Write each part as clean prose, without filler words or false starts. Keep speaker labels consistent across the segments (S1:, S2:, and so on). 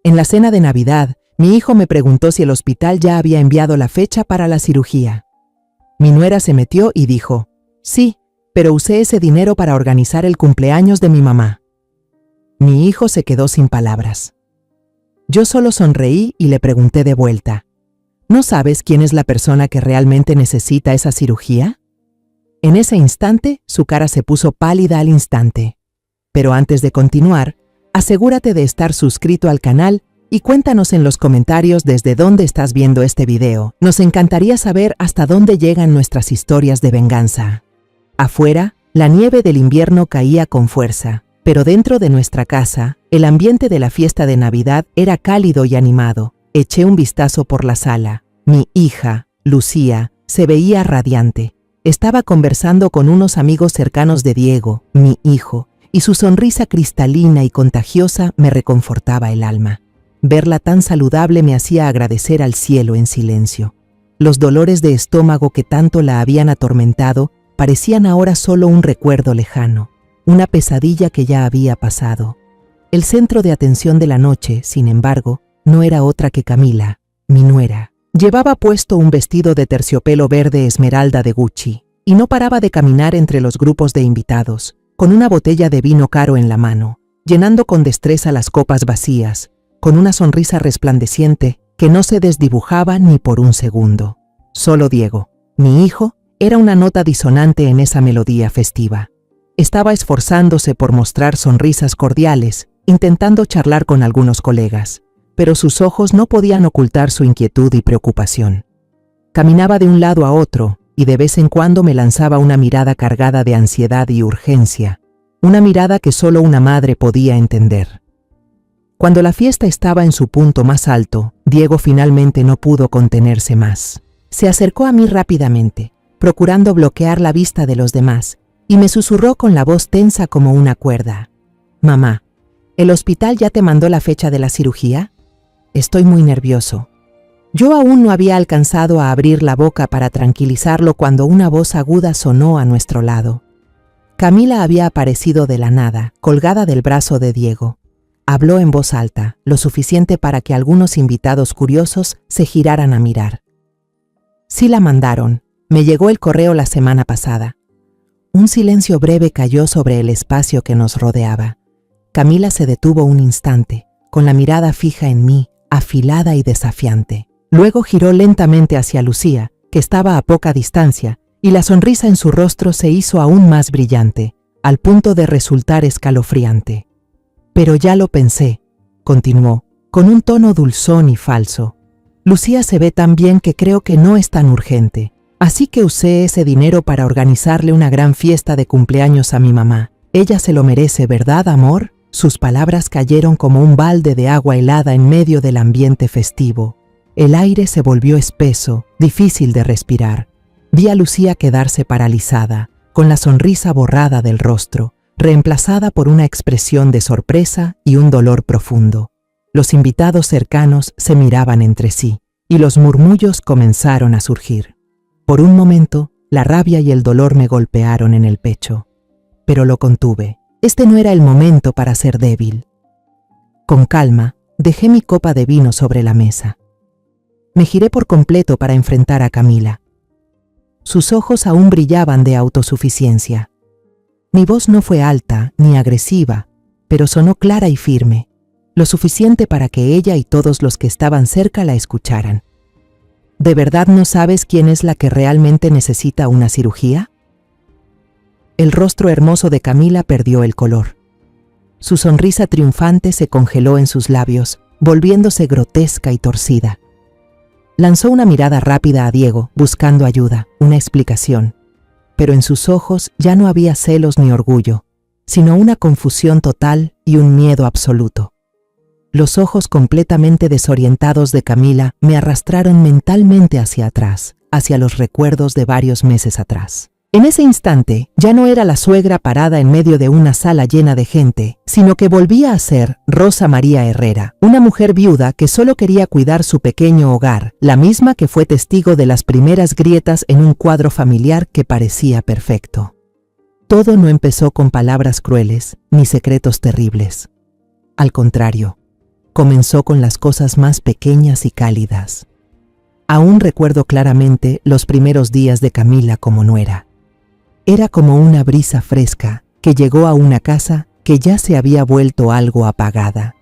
S1: En la cena de Navidad, mi hijo me preguntó si el hospital ya había enviado la fecha para la cirugía. Mi nuera se metió y dijo, sí, pero usé ese dinero para organizar el cumpleaños de mi mamá. Mi hijo se quedó sin palabras. Yo solo sonreí y le pregunté de vuelta, ¿no sabes quién es la persona que realmente necesita esa cirugía? En ese instante, su cara se puso pálida al instante. Pero antes de continuar, asegúrate de estar suscrito al canal y cuéntanos en los comentarios desde dónde estás viendo este video. Nos encantaría saber hasta dónde llegan nuestras historias de venganza. Afuera, la nieve del invierno caía con fuerza, pero dentro de nuestra casa, el ambiente de la fiesta de Navidad era cálido y animado. Eché un vistazo por la sala. Mi hija, Lucía, se veía radiante. Estaba conversando con unos amigos cercanos de Diego, mi hijo, y su sonrisa cristalina y contagiosa me reconfortaba el alma. Verla tan saludable me hacía agradecer al cielo en silencio. Los dolores de estómago que tanto la habían atormentado parecían ahora solo un recuerdo lejano, una pesadilla que ya había pasado. El centro de atención de la noche, sin embargo, no era otra que Camila, mi nuera. Llevaba puesto un vestido de terciopelo verde esmeralda de Gucci y no paraba de caminar entre los grupos de invitados, con una botella de vino caro en la mano, llenando con destreza las copas vacías, con una sonrisa resplandeciente que no se desdibujaba ni por un segundo. Solo Diego, mi hijo, era una nota disonante en esa melodía festiva. Estaba esforzándose por mostrar sonrisas cordiales, intentando charlar con algunos colegas, pero sus ojos no podían ocultar su inquietud y preocupación. Caminaba de un lado a otro y de vez en cuando me lanzaba una mirada cargada de ansiedad y urgencia, una mirada que solo una madre podía entender. Cuando la fiesta estaba en su punto más alto, Diego finalmente no pudo contenerse más. Se acercó a mí rápidamente, procurando bloquear la vista de los demás, y me susurró con la voz tensa como una cuerda. «Mamá, ¿el hospital ya te mandó la fecha de la cirugía? Estoy muy nervioso». Yo aún no había alcanzado a abrir la boca para tranquilizarlo cuando una voz aguda sonó a nuestro lado. Camila había aparecido de la nada, colgada del brazo de Diego. Habló en voz alta, lo suficiente para que algunos invitados curiosos se giraran a mirar. «Sí la mandaron. Me llegó el correo la semana pasada». Un silencio breve cayó sobre el espacio que nos rodeaba. Camila se detuvo un instante, con la mirada fija en mí, afilada y desafiante. Luego giró lentamente hacia Lucía, que estaba a poca distancia, y la sonrisa en su rostro se hizo aún más brillante, al punto de resultar escalofriante. «Pero ya lo pensé», continuó, con un tono dulzón y falso. «Lucía se ve tan bien que creo que no es tan urgente. Así que usé ese dinero para organizarle una gran fiesta de cumpleaños a mi mamá. Ella se lo merece, ¿verdad, amor?». Sus palabras cayeron como un balde de agua helada en medio del ambiente festivo. El aire se volvió espeso, difícil de respirar. Vi a Lucía quedarse paralizada, con la sonrisa borrada del rostro, reemplazada por una expresión de sorpresa y un dolor profundo. Los invitados cercanos se miraban entre sí, y los murmullos comenzaron a surgir. Por un momento, la rabia y el dolor me golpearon en el pecho, pero lo contuve. Este no era el momento para ser débil. Con calma, dejé mi copa de vino sobre la mesa. Me giré por completo para enfrentar a Camila. Sus ojos aún brillaban de autosuficiencia. Mi voz no fue alta ni agresiva, pero sonó clara y firme, lo suficiente para que ella y todos los que estaban cerca la escucharan. ¿De verdad no sabes quién es la que realmente necesita una cirugía? El rostro hermoso de Camila perdió el color. Su sonrisa triunfante se congeló en sus labios, volviéndose grotesca y torcida. Lanzó una mirada rápida a Diego, buscando ayuda, una explicación. Pero en sus ojos ya no había celos ni orgullo, sino una confusión total y un miedo absoluto. Los ojos completamente desorientados de Camila me arrastraron mentalmente hacia atrás, hacia los recuerdos de varios meses atrás. En ese instante, ya no era la suegra parada en medio de una sala llena de gente, sino que volvía a ser Rosa María Herrera, una mujer viuda que solo quería cuidar su pequeño hogar, la misma que fue testigo de las primeras grietas en un cuadro familiar que parecía perfecto. Todo no empezó con palabras crueles ni secretos terribles. Al contrario, comenzó con las cosas más pequeñas y cálidas. Aún recuerdo claramente los primeros días de Camila como nuera. Era como una brisa fresca que llegó a una casa que ya se había vuelto algo apagada.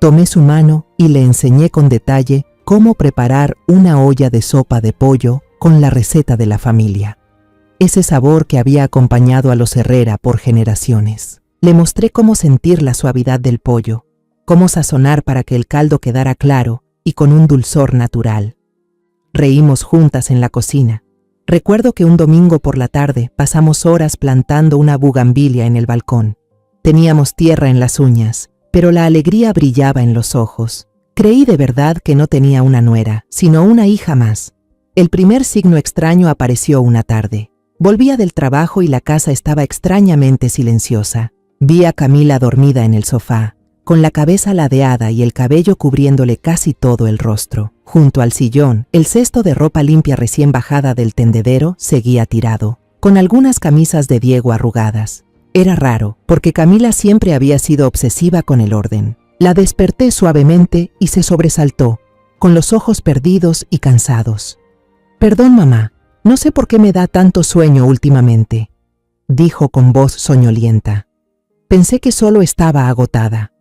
S1: Tomé su mano y le enseñé con detalle cómo preparar una olla de sopa de pollo con la receta de la familia. Ese sabor que había acompañado a los Herrera por generaciones. Le mostré cómo sentir la suavidad del pollo, cómo sazonar para que el caldo quedara claro y con un dulzor natural. Reímos juntas en la cocina. Recuerdo que un domingo por la tarde pasamos horas plantando una bugambilia en el balcón. Teníamos tierra en las uñas, pero la alegría brillaba en los ojos. Creí de verdad que no tenía una nuera, sino una hija más. El primer signo extraño apareció una tarde. Volvía del trabajo y la casa estaba extrañamente silenciosa. Vi a Camila dormida en el sofá, con la cabeza ladeada y el cabello cubriéndole casi todo el rostro. Junto al sillón, el cesto de ropa limpia recién bajada del tendedero seguía tirado, con algunas camisas de Diego arrugadas. Era raro, porque Camila siempre había sido obsesiva con el orden. La desperté suavemente y se sobresaltó, con los ojos perdidos y cansados. «Perdón, mamá, no sé por qué me da tanto sueño últimamente», dijo con voz soñolienta. Pensé que solo estaba agotada,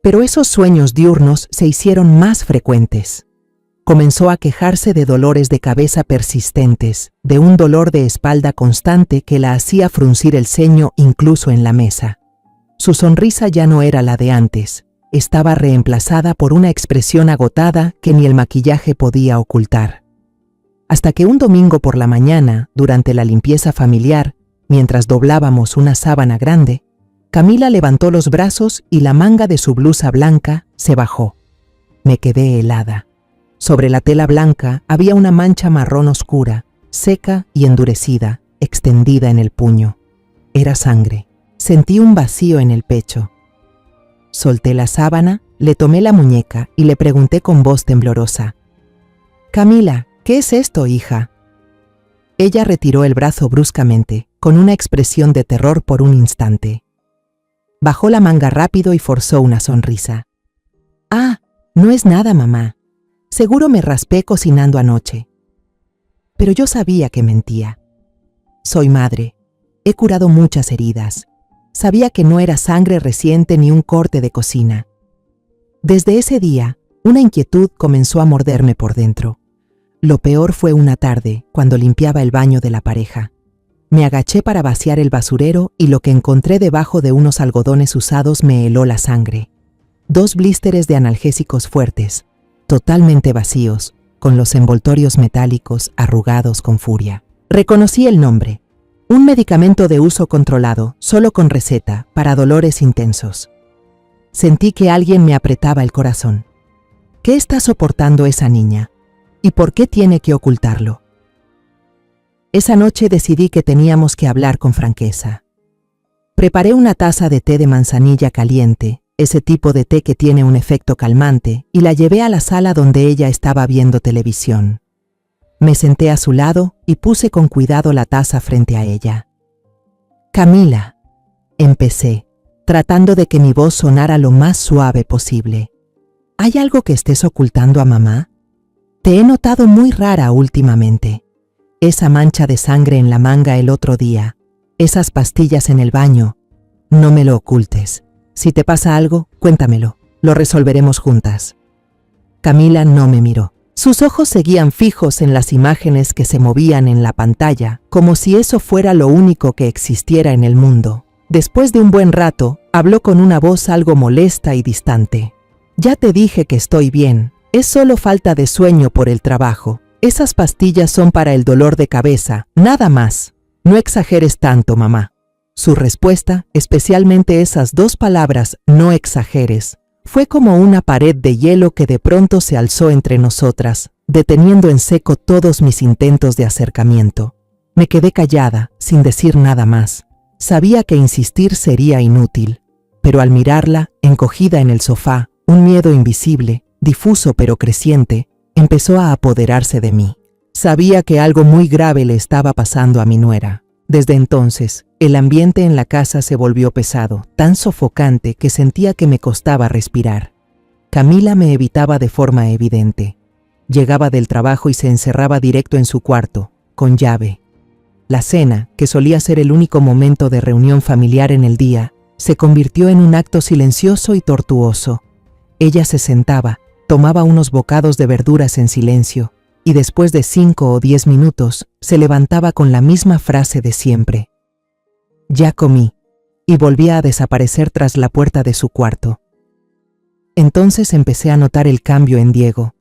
S1: pero esos sueños diurnos se hicieron más frecuentes. Comenzó a quejarse de dolores de cabeza persistentes, de un dolor de espalda constante que la hacía fruncir el ceño incluso en la mesa. Su sonrisa ya no era la de antes, estaba reemplazada por una expresión agotada que ni el maquillaje podía ocultar. Hasta que un domingo por la mañana, durante la limpieza familiar, mientras doblábamos una sábana grande, Camila levantó los brazos y la manga de su blusa blanca se bajó. Me quedé helada. Sobre la tela blanca había una mancha marrón oscura, seca y endurecida, extendida en el puño. Era sangre. Sentí un vacío en el pecho. Solté la sábana, le tomé la muñeca y le pregunté con voz temblorosa: «Camila, ¿qué es esto, hija?». Ella retiró el brazo bruscamente, con una expresión de terror por un instante. Bajó la manga rápido y forzó una sonrisa. «Ah, no es nada, mamá. Seguro me raspé cocinando anoche». Pero yo sabía que mentía. Soy madre. He curado muchas heridas. Sabía que no era sangre reciente ni un corte de cocina. Desde ese día, una inquietud comenzó a morderme por dentro. Lo peor fue una tarde, cuando limpiaba el baño de la pareja. Me agaché para vaciar el basurero y lo que encontré debajo de unos algodones usados me heló la sangre. 2 blísteres de analgésicos fuertes, totalmente vacíos, con los envoltorios metálicos arrugados con furia. Reconocí el nombre. Un medicamento de uso controlado, solo con receta, para dolores intensos. Sentí que alguien me apretaba el corazón. ¿Qué está soportando esa niña? ¿Y por qué tiene que ocultarlo? Esa noche decidí que teníamos que hablar con franqueza. Preparé una taza de té de manzanilla caliente, ese tipo de té que tiene un efecto calmante, y la llevé a la sala donde ella estaba viendo televisión. Me senté a su lado y puse con cuidado la taza frente a ella. «Camila», empecé, tratando de que mi voz sonara lo más suave posible. «¿Hay algo que estés ocultando a mamá? Te he notado muy rara últimamente. Esa mancha de sangre en la manga el otro día, esas pastillas en el baño. No me lo ocultes. Si te pasa algo, cuéntamelo. Lo resolveremos juntas». Camila no me miró. Sus ojos seguían fijos en las imágenes que se movían en la pantalla, como si eso fuera lo único que existiera en el mundo. Después de un buen rato, habló con una voz algo molesta y distante. «Ya te dije que estoy bien. Es solo falta de sueño por el trabajo. Esas pastillas son para el dolor de cabeza, nada más. No exageres tanto, mamá». Su respuesta, especialmente esas 2 palabras, «no exageres», fue como una pared de hielo que de pronto se alzó entre nosotras, deteniendo en seco todos mis intentos de acercamiento. Me quedé callada, sin decir nada más. Sabía que insistir sería inútil, pero al mirarla, encogida en el sofá, un miedo invisible, difuso pero creciente, empezó a apoderarse de mí. Sabía que algo muy grave le estaba pasando a mi nuera. Desde entonces, el ambiente en la casa se volvió pesado, tan sofocante que sentía que me costaba respirar. Camila me evitaba de forma evidente. Llegaba del trabajo y se encerraba directo en su cuarto, con llave. La cena, que solía ser el único momento de reunión familiar en el día, se convirtió en un acto silencioso y tortuoso. Ella se sentaba, tomaba unos bocados de verduras en silencio, y después de 5 o 10 minutos, se levantaba con la misma frase de siempre. «Ya comí», y volvía a desaparecer tras la puerta de su cuarto. Entonces empecé a notar el cambio en Diego.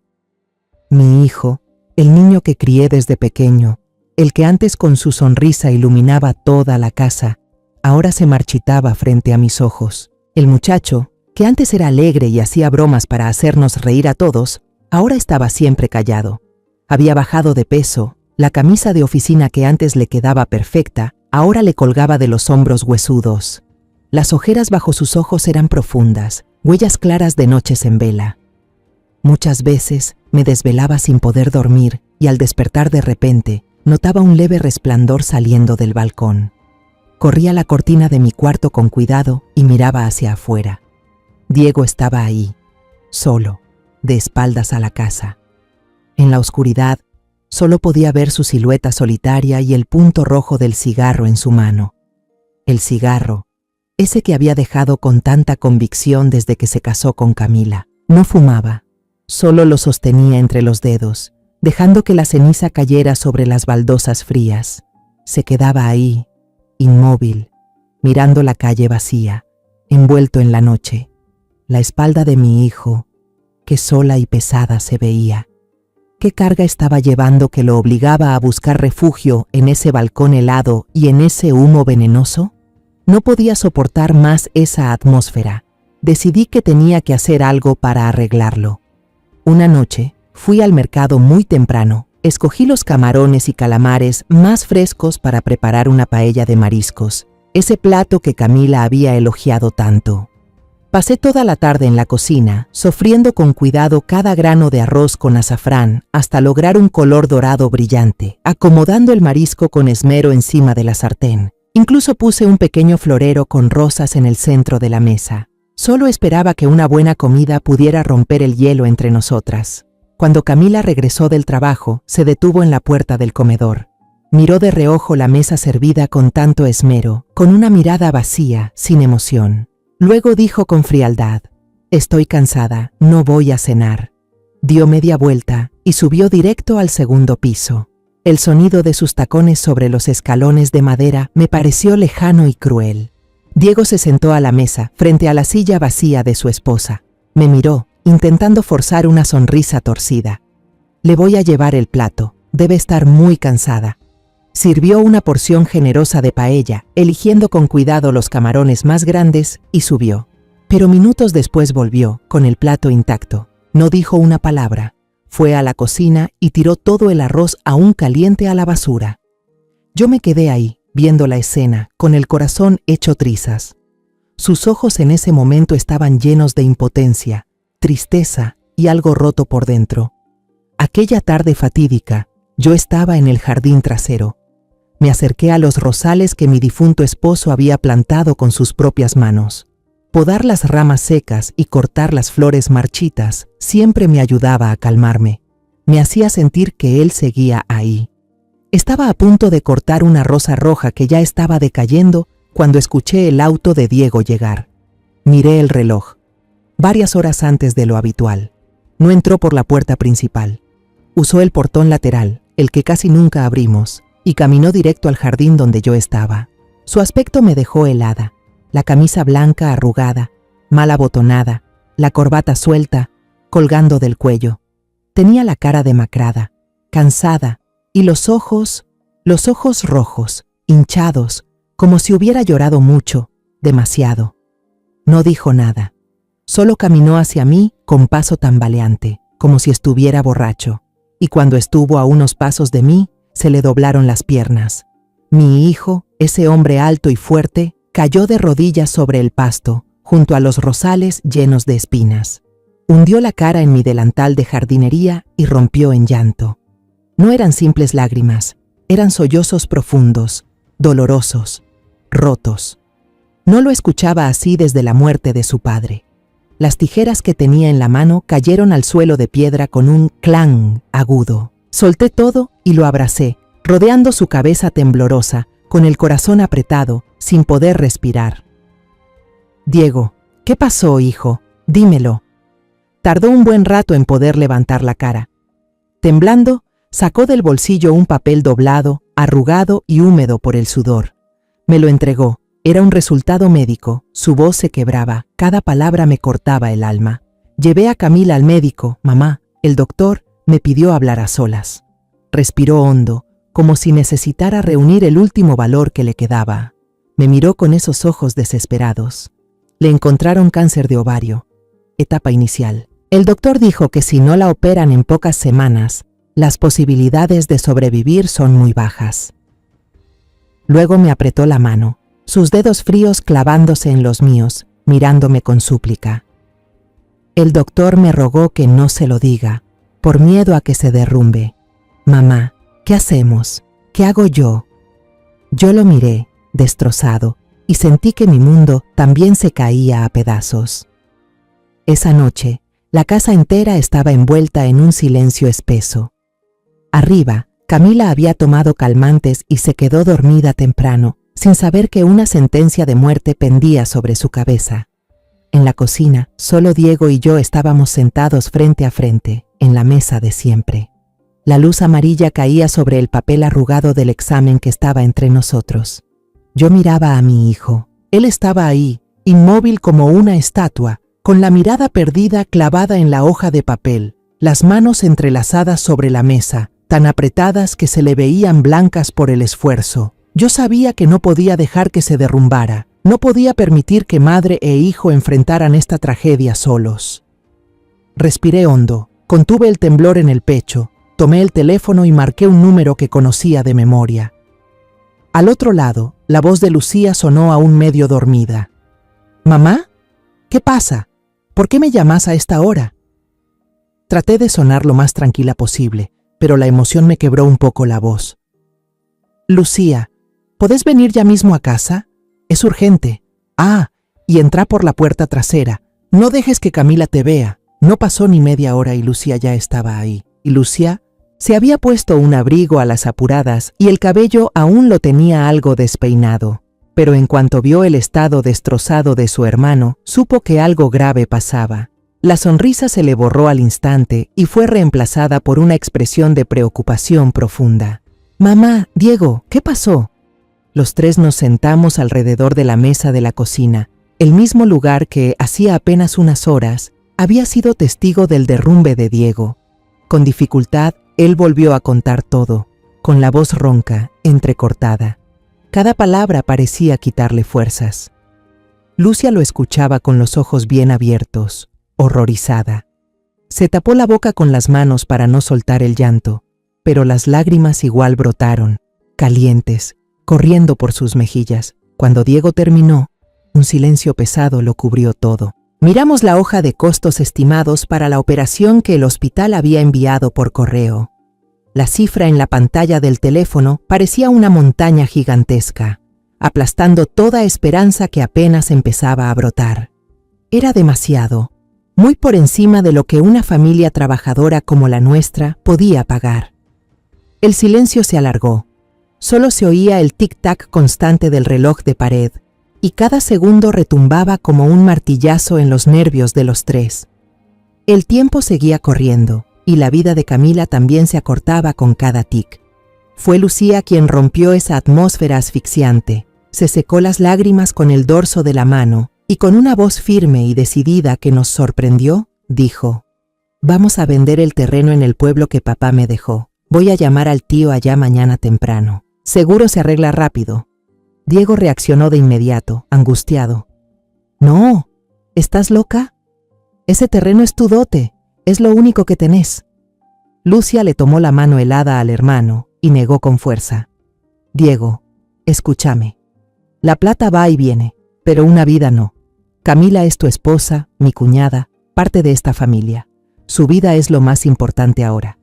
S1: Mi hijo, el niño que crié desde pequeño, el que antes con su sonrisa iluminaba toda la casa, ahora se marchitaba frente a mis ojos. El muchacho, que antes era alegre y hacía bromas para hacernos reír a todos, ahora estaba siempre callado. Había bajado de peso, la camisa de oficina que antes le quedaba perfecta, ahora le colgaba de los hombros huesudos. Las ojeras bajo sus ojos eran profundas, huellas claras de noches en vela. Muchas veces me desvelaba sin poder dormir y al despertar de repente notaba un leve resplandor saliendo del balcón. Corría la cortina de mi cuarto con cuidado y miraba hacia afuera. Diego estaba ahí, solo, de espaldas a la casa. En la oscuridad, solo podía ver su silueta solitaria y el punto rojo del cigarro en su mano. El cigarro, ese que había dejado con tanta convicción desde que se casó con Camila. No fumaba, solo lo sostenía entre los dedos, dejando que la ceniza cayera sobre las baldosas frías. Se quedaba ahí, inmóvil, mirando la calle vacía, envuelto en la noche. La espalda de mi hijo, que sola y pesada se veía. ¿Qué carga estaba llevando que lo obligaba a buscar refugio en ese balcón helado y en ese humo venenoso? No podía soportar más esa atmósfera. Decidí que tenía que hacer algo para arreglarlo. Una noche, fui al mercado muy temprano. Escogí los camarones y calamares más frescos para preparar una paella de mariscos, ese plato que Camila había elogiado tanto. Pasé toda la tarde en la cocina, sofriendo con cuidado cada grano de arroz con azafrán hasta lograr un color dorado brillante, acomodando el marisco con esmero encima de la sartén. Incluso puse un pequeño florero con rosas en el centro de la mesa. Solo esperaba que una buena comida pudiera romper el hielo entre nosotras. Cuando Camila regresó del trabajo, se detuvo en la puerta del comedor. Miró de reojo la mesa servida con tanto esmero, con una mirada vacía, sin emoción. Luego dijo con frialdad: «Estoy cansada, no voy a cenar». Dio media vuelta y subió directo al segundo piso. El sonido de sus tacones sobre los escalones de madera me pareció lejano y cruel. Diego se sentó a la mesa, frente a la silla vacía de su esposa. Me miró, intentando forzar una sonrisa torcida. «Le voy a llevar el plato, debe estar muy cansada». Sirvió una porción generosa de paella, eligiendo con cuidado los camarones más grandes, y subió. Pero minutos después volvió, con el plato intacto. No dijo una palabra. Fue a la cocina y tiró todo el arroz aún caliente a la basura. Yo me quedé ahí, viendo la escena, con el corazón hecho trizas. Sus ojos en ese momento estaban llenos de impotencia, tristeza y algo roto por dentro. Aquella tarde fatídica, yo estaba en el jardín trasero. Me acerqué a los rosales que mi difunto esposo había plantado con sus propias manos. Podar las ramas secas y cortar las flores marchitas siempre me ayudaba a calmarme. Me hacía sentir que él seguía ahí. Estaba a punto de cortar una rosa roja que ya estaba decayendo cuando escuché el auto de Diego llegar. Miré el reloj. Varias horas antes de lo habitual. No entró por la puerta principal. Usó el portón lateral, el que casi nunca abrimos, y caminó directo al jardín donde yo estaba. Su aspecto me dejó helada. La camisa blanca arrugada, mal abotonada, la corbata suelta, colgando del cuello. Tenía la cara demacrada, cansada, y los ojos rojos, hinchados, como si hubiera llorado mucho, demasiado. No dijo nada. Solo caminó hacia mí con paso tambaleante, como si estuviera borracho, y cuando estuvo a unos pasos de mí, se le doblaron las piernas. Mi hijo, ese hombre alto y fuerte, cayó de rodillas sobre el pasto, junto a los rosales llenos de espinas. Hundió la cara en mi delantal de jardinería y rompió en llanto. No eran simples lágrimas, eran sollozos profundos, dolorosos, rotos. No lo escuchaba así desde la muerte de su padre. Las tijeras que tenía en la mano cayeron al suelo de piedra con un clang agudo. Solté todo y lo abracé, rodeando su cabeza temblorosa, con el corazón apretado, sin poder respirar. Diego, ¿qué pasó, hijo? Dímelo. Tardó un buen rato en poder levantar la cara. Temblando, sacó del bolsillo un papel doblado, arrugado y húmedo por el sudor. Me lo entregó. Era un resultado médico. Su voz se quebraba. Cada palabra me cortaba el alma. Llevé a Camila al médico. Mamá, el doctor me pidió hablar a solas. Respiró hondo, como si necesitara reunir el último valor que le quedaba. Me miró con esos ojos desesperados. Le encontraron cáncer de ovario. Etapa inicial. El doctor dijo que si no la operan en pocas semanas, las posibilidades de sobrevivir son muy bajas. Luego me apretó la mano, sus dedos fríos clavándose en los míos, mirándome con súplica. El doctor me rogó que no se lo diga, por miedo a que se derrumbe. Mamá, ¿qué hacemos? ¿Qué hago yo? Yo lo miré, destrozado, y sentí que mi mundo también se caía a pedazos. Esa noche, la casa entera estaba envuelta en un silencio espeso. Arriba, Camila había tomado calmantes y se quedó dormida temprano, sin saber que una sentencia de muerte pendía sobre su cabeza. En la cocina, solo Diego y yo estábamos sentados frente a frente, en la mesa de siempre. La luz amarilla caía sobre el papel arrugado del examen que estaba entre nosotros. Yo miraba a mi hijo. Él estaba ahí, inmóvil como una estatua, con la mirada perdida clavada en la hoja de papel, las manos entrelazadas sobre la mesa, tan apretadas que se le veían blancas por el esfuerzo. Yo sabía que no podía dejar que se derrumbara, no podía permitir que madre e hijo enfrentaran esta tragedia solos. Respiré hondo, contuve el temblor en el pecho, tomé el teléfono y marqué un número que conocía de memoria. Al otro lado, la voz de Lucía sonó aún medio dormida. ¿Mamá? ¿Qué pasa? ¿Por qué me llamas a esta hora? Traté de sonar lo más tranquila posible, pero la emoción me quebró un poco la voz. Lucía, ¿podés venir ya mismo a casa? Es urgente. Ah, y entra por la puerta trasera. No dejes que Camila te vea. No pasó ni media hora y Lucía ya estaba ahí. Y Lucía se había puesto un abrigo a las apuradas y el cabello aún lo tenía algo despeinado. Pero en cuanto vio el estado destrozado de su hermano, supo que algo grave pasaba. La sonrisa se le borró al instante y fue reemplazada por una expresión de preocupación profunda. «Mamá, Diego, ¿qué pasó?» Los tres nos sentamos alrededor de la mesa de la cocina, el mismo lugar que, hacía apenas unas horas, había sido testigo del derrumbe de Diego. Con dificultad, él volvió a contar todo, con la voz ronca, entrecortada. Cada palabra parecía quitarle fuerzas. Lucia lo escuchaba con los ojos bien abiertos, horrorizada. Se tapó la boca con las manos para no soltar el llanto, pero las lágrimas igual brotaron, calientes, corriendo por sus mejillas. Cuando Diego terminó, un silencio pesado lo cubrió todo. Miramos la hoja de costos estimados para la operación que el hospital había enviado por correo. La cifra en la pantalla del teléfono parecía una montaña gigantesca, aplastando toda esperanza que apenas empezaba a brotar. Era demasiado, muy por encima de lo que una familia trabajadora como la nuestra podía pagar. El silencio se alargó. Solo se oía el tic-tac constante del reloj de pared, y cada segundo retumbaba como un martillazo en los nervios de los tres. El tiempo seguía corriendo, y la vida de Camila también se acortaba con cada tic. Fue Lucía quien rompió esa atmósfera asfixiante, se secó las lágrimas con el dorso de la mano, y con una voz firme y decidida que nos sorprendió, dijo: «Vamos a vender el terreno en el pueblo que papá me dejó. Voy a llamar al tío allá mañana temprano. Seguro se arregla rápido». Diego reaccionó de inmediato, angustiado. «No, ¿estás loca? Ese terreno es tu dote, es lo único que tenés». Lucia le tomó la mano helada al hermano y negó con fuerza. «Diego, escúchame. La plata va y viene, pero una vida no. Camila es tu esposa, mi cuñada, parte de esta familia. Su vida es lo más importante ahora».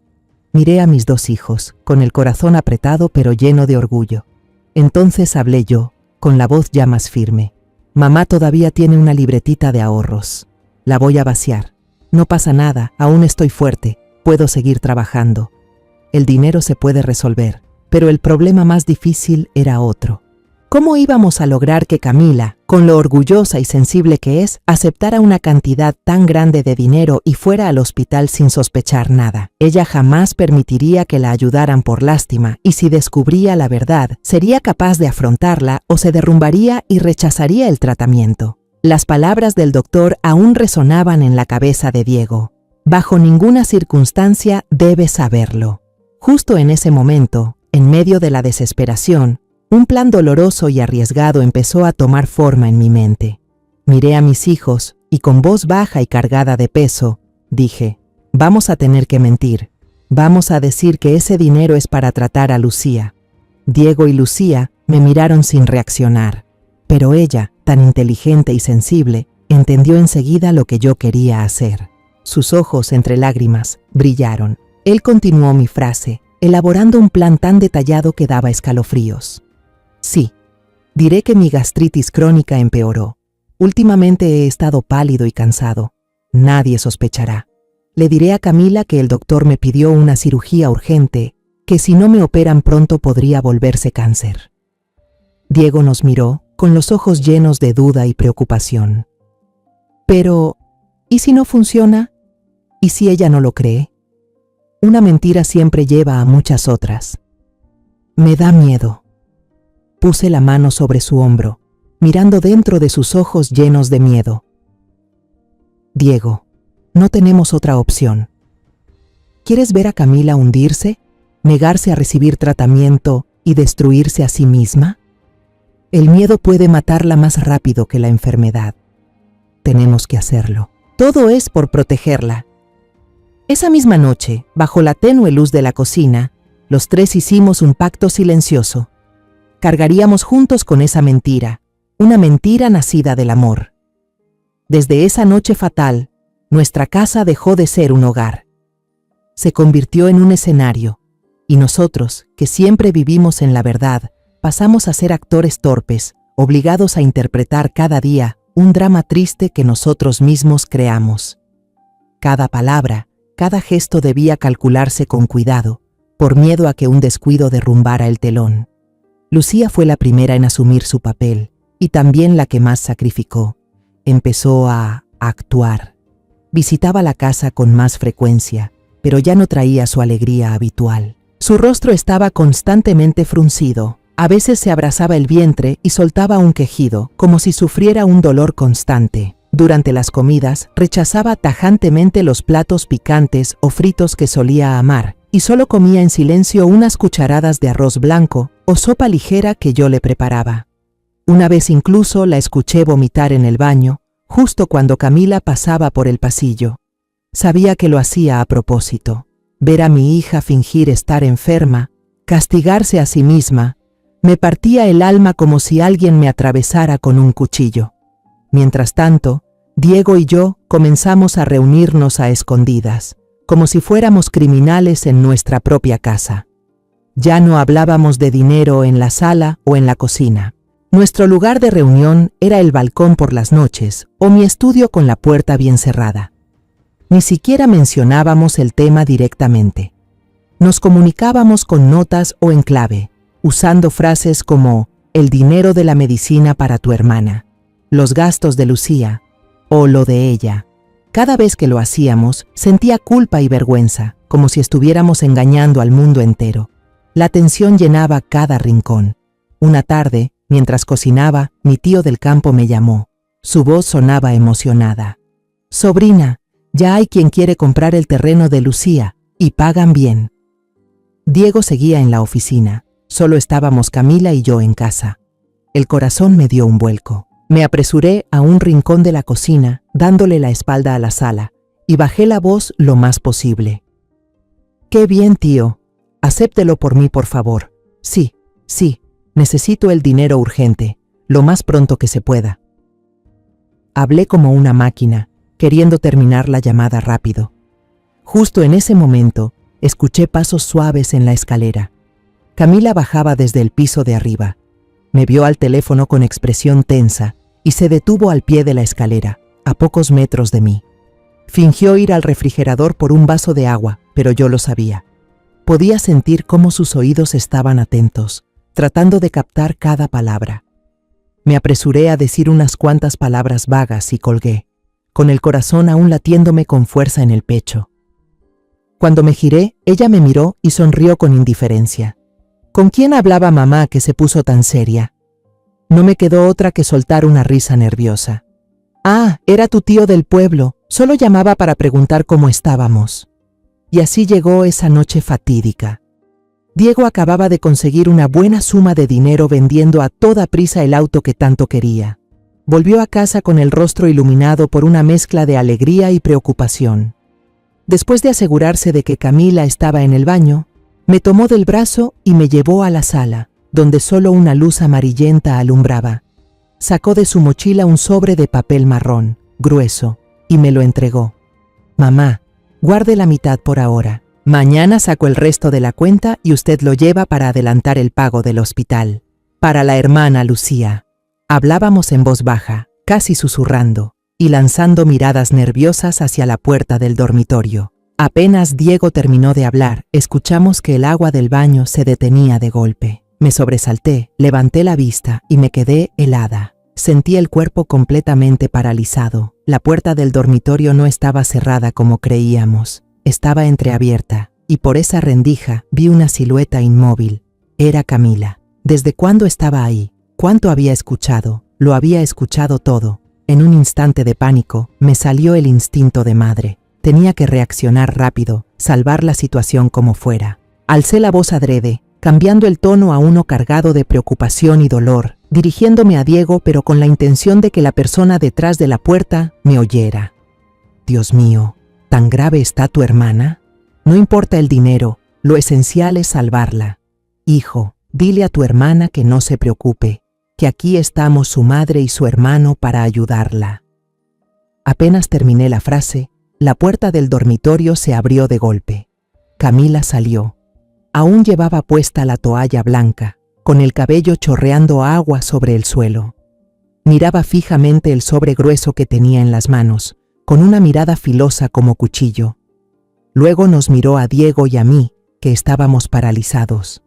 S1: Miré a mis dos hijos, con el corazón apretado pero lleno de orgullo. Entonces hablé yo, con la voz ya más firme. «Mamá todavía tiene una libretita de ahorros. La voy a vaciar. No pasa nada, aún estoy fuerte, puedo seguir trabajando. El dinero se puede resolver, pero el problema más difícil era otro. ¿Cómo íbamos a lograr que Camila, con lo orgullosa y sensible que es, aceptara una cantidad tan grande de dinero y fuera al hospital sin sospechar nada? Ella jamás permitiría que la ayudaran por lástima, y si descubría la verdad, sería capaz de afrontarla o se derrumbaría y rechazaría el tratamiento. Las palabras del doctor aún resonaban en la cabeza de Diego. Bajo ninguna circunstancia debes saberlo. Justo en ese momento, en medio de la desesperación, un plan doloroso y arriesgado empezó a tomar forma en mi mente. Miré a mis hijos y con voz baja y cargada de peso, dije, vamos a tener que mentir. Vamos a decir que ese dinero es para tratar a Lucía. Diego y Lucía me miraron sin reaccionar, pero ella, tan inteligente y sensible, entendió enseguida lo que yo quería hacer. Sus ojos, entre lágrimas, brillaron. Él continuó mi frase, elaborando un plan tan detallado que daba escalofríos. Sí, diré que mi gastritis crónica empeoró. Últimamente he estado pálido y cansado. Nadie sospechará. Le diré a Camila que el doctor me pidió una cirugía urgente, que si no me operan pronto podría volverse cáncer. Diego nos miró, con los ojos llenos de duda y preocupación. Pero, ¿y si no funciona? ¿Y si ella no lo cree? Una mentira siempre lleva a muchas otras. Me da miedo. Puse la mano sobre su hombro, mirando dentro de sus ojos llenos de miedo. Diego, no tenemos otra opción. ¿Quieres ver a Camila hundirse, negarse a recibir tratamiento y destruirse a sí misma? El miedo puede matarla más rápido que la enfermedad. Tenemos que hacerlo. Todo es por protegerla. Esa misma noche, bajo la tenue luz de la cocina, los tres hicimos un pacto silencioso. Cargaríamos juntos con esa mentira, una mentira nacida del amor. Desde esa noche fatal, nuestra casa dejó de ser un hogar. Se convirtió en un escenario, y nosotros, que siempre vivimos en la verdad, pasamos a ser actores torpes, obligados a interpretar cada día un drama triste que nosotros mismos creamos. Cada palabra, cada gesto debía calcularse con cuidado, por miedo a que un descuido derrumbara el telón. Lucía fue la primera en asumir su papel, y también la que más sacrificó. Empezó a actuar. Visitaba la casa con más frecuencia, pero ya no traía su alegría habitual. Su rostro estaba constantemente fruncido. A veces se abrazaba el vientre y soltaba un quejido, como si sufriera un dolor constante. Durante las comidas, rechazaba tajantemente los platos picantes o fritos que solía amar, y solo comía en silencio unas cucharadas de arroz blanco o sopa ligera que yo le preparaba. Una vez incluso la escuché vomitar en el baño, justo cuando Camila pasaba por el pasillo. Sabía que lo hacía a propósito. Ver a mi hija fingir estar enferma, castigarse a sí misma, me partía el alma como si alguien me atravesara con un cuchillo. Mientras tanto, Diego y yo comenzamos a reunirnos a escondidas, como si fuéramos criminales en nuestra propia casa. Ya no hablábamos de dinero en la sala o en la cocina. Nuestro lugar de reunión era el balcón por las noches o mi estudio con la puerta bien cerrada. Ni siquiera mencionábamos el tema directamente. Nos comunicábamos con notas o en clave, usando frases como el dinero de la medicina para tu hermana, los gastos de Lucía o lo de ella. Cada vez que lo hacíamos, sentía culpa y vergüenza, como si estuviéramos engañando al mundo entero. La tensión llenaba cada rincón. Una tarde, mientras cocinaba, mi tío del campo me llamó. Su voz sonaba emocionada. «Sobrina, ya hay quien quiere comprar el terreno de Lucía, y pagan bien». Diego seguía en la oficina. Solo estábamos Camila y yo en casa. El corazón me dio un vuelco. Me apresuré a un rincón de la cocina, dándole la espalda a la sala, y bajé la voz lo más posible. «Qué bien, tío. Acéptelo por mí, por favor. Sí, necesito el dinero urgente, lo más pronto que se pueda». Hablé como una máquina, queriendo terminar la llamada rápido. Justo en ese momento, escuché pasos suaves en la escalera. Camila bajaba desde el piso de arriba. Me vio al teléfono con expresión tensa y se detuvo al pie de la escalera, a pocos metros de mí. Fingió ir al refrigerador por un vaso de agua, pero yo lo sabía. Podía sentir cómo sus oídos estaban atentos, tratando de captar cada palabra. Me apresuré a decir unas cuantas palabras vagas y colgué, con el corazón aún latiéndome con fuerza en el pecho. Cuando me giré, ella me miró y sonrió con indiferencia. ¿Con quién hablaba mamá que se puso tan seria? No me quedó otra que soltar una risa nerviosa. Ah, era tu tío del pueblo, solo llamaba para preguntar cómo estábamos. Y así llegó esa noche fatídica. Diego acababa de conseguir una buena suma de dinero vendiendo a toda prisa el auto que tanto quería. Volvió a casa con el rostro iluminado por una mezcla de alegría y preocupación. Después de asegurarse de que Camila estaba en el baño, me tomó del brazo y me llevó a la sala, donde solo una luz amarillenta alumbraba. Sacó de su mochila un sobre de papel marrón, grueso, y me lo entregó. Mamá, guarde la mitad por ahora. Mañana saco el resto de la cuenta y usted lo lleva para adelantar el pago del hospital. Para la hermana Lucía. Hablábamos en voz baja, casi susurrando, y lanzando miradas nerviosas hacia la puerta del dormitorio. Apenas Diego terminó de hablar, escuchamos que el agua del baño se detenía de golpe. Me sobresalté, levanté la vista y me quedé helada. Sentí el cuerpo completamente paralizado. La puerta del dormitorio no estaba cerrada como creíamos. Estaba entreabierta, y por esa rendija vi una silueta inmóvil. Era Camila. ¿Desde cuándo estaba ahí? ¿Cuánto había escuchado? Lo había escuchado todo. En un instante de pánico, me salió el instinto de madre. Tenía que reaccionar rápido, salvar la situación como fuera. Alcé la voz adrede, cambiando el tono a uno cargado de preocupación y dolor, dirigiéndome a Diego pero con la intención de que la persona detrás de la puerta me oyera. Dios mío, ¿tan grave está tu hermana? No importa el dinero, lo esencial es salvarla. Hijo, dile a tu hermana que no se preocupe, que aquí estamos su madre y su hermano para ayudarla. Apenas terminé la frase, la puerta del dormitorio se abrió de golpe. Camila salió. Aún llevaba puesta la toalla blanca, con el cabello chorreando agua sobre el suelo. Miraba fijamente el sobre grueso que tenía en las manos, con una mirada filosa como cuchillo. Luego nos miró a Diego y a mí, que estábamos paralizados.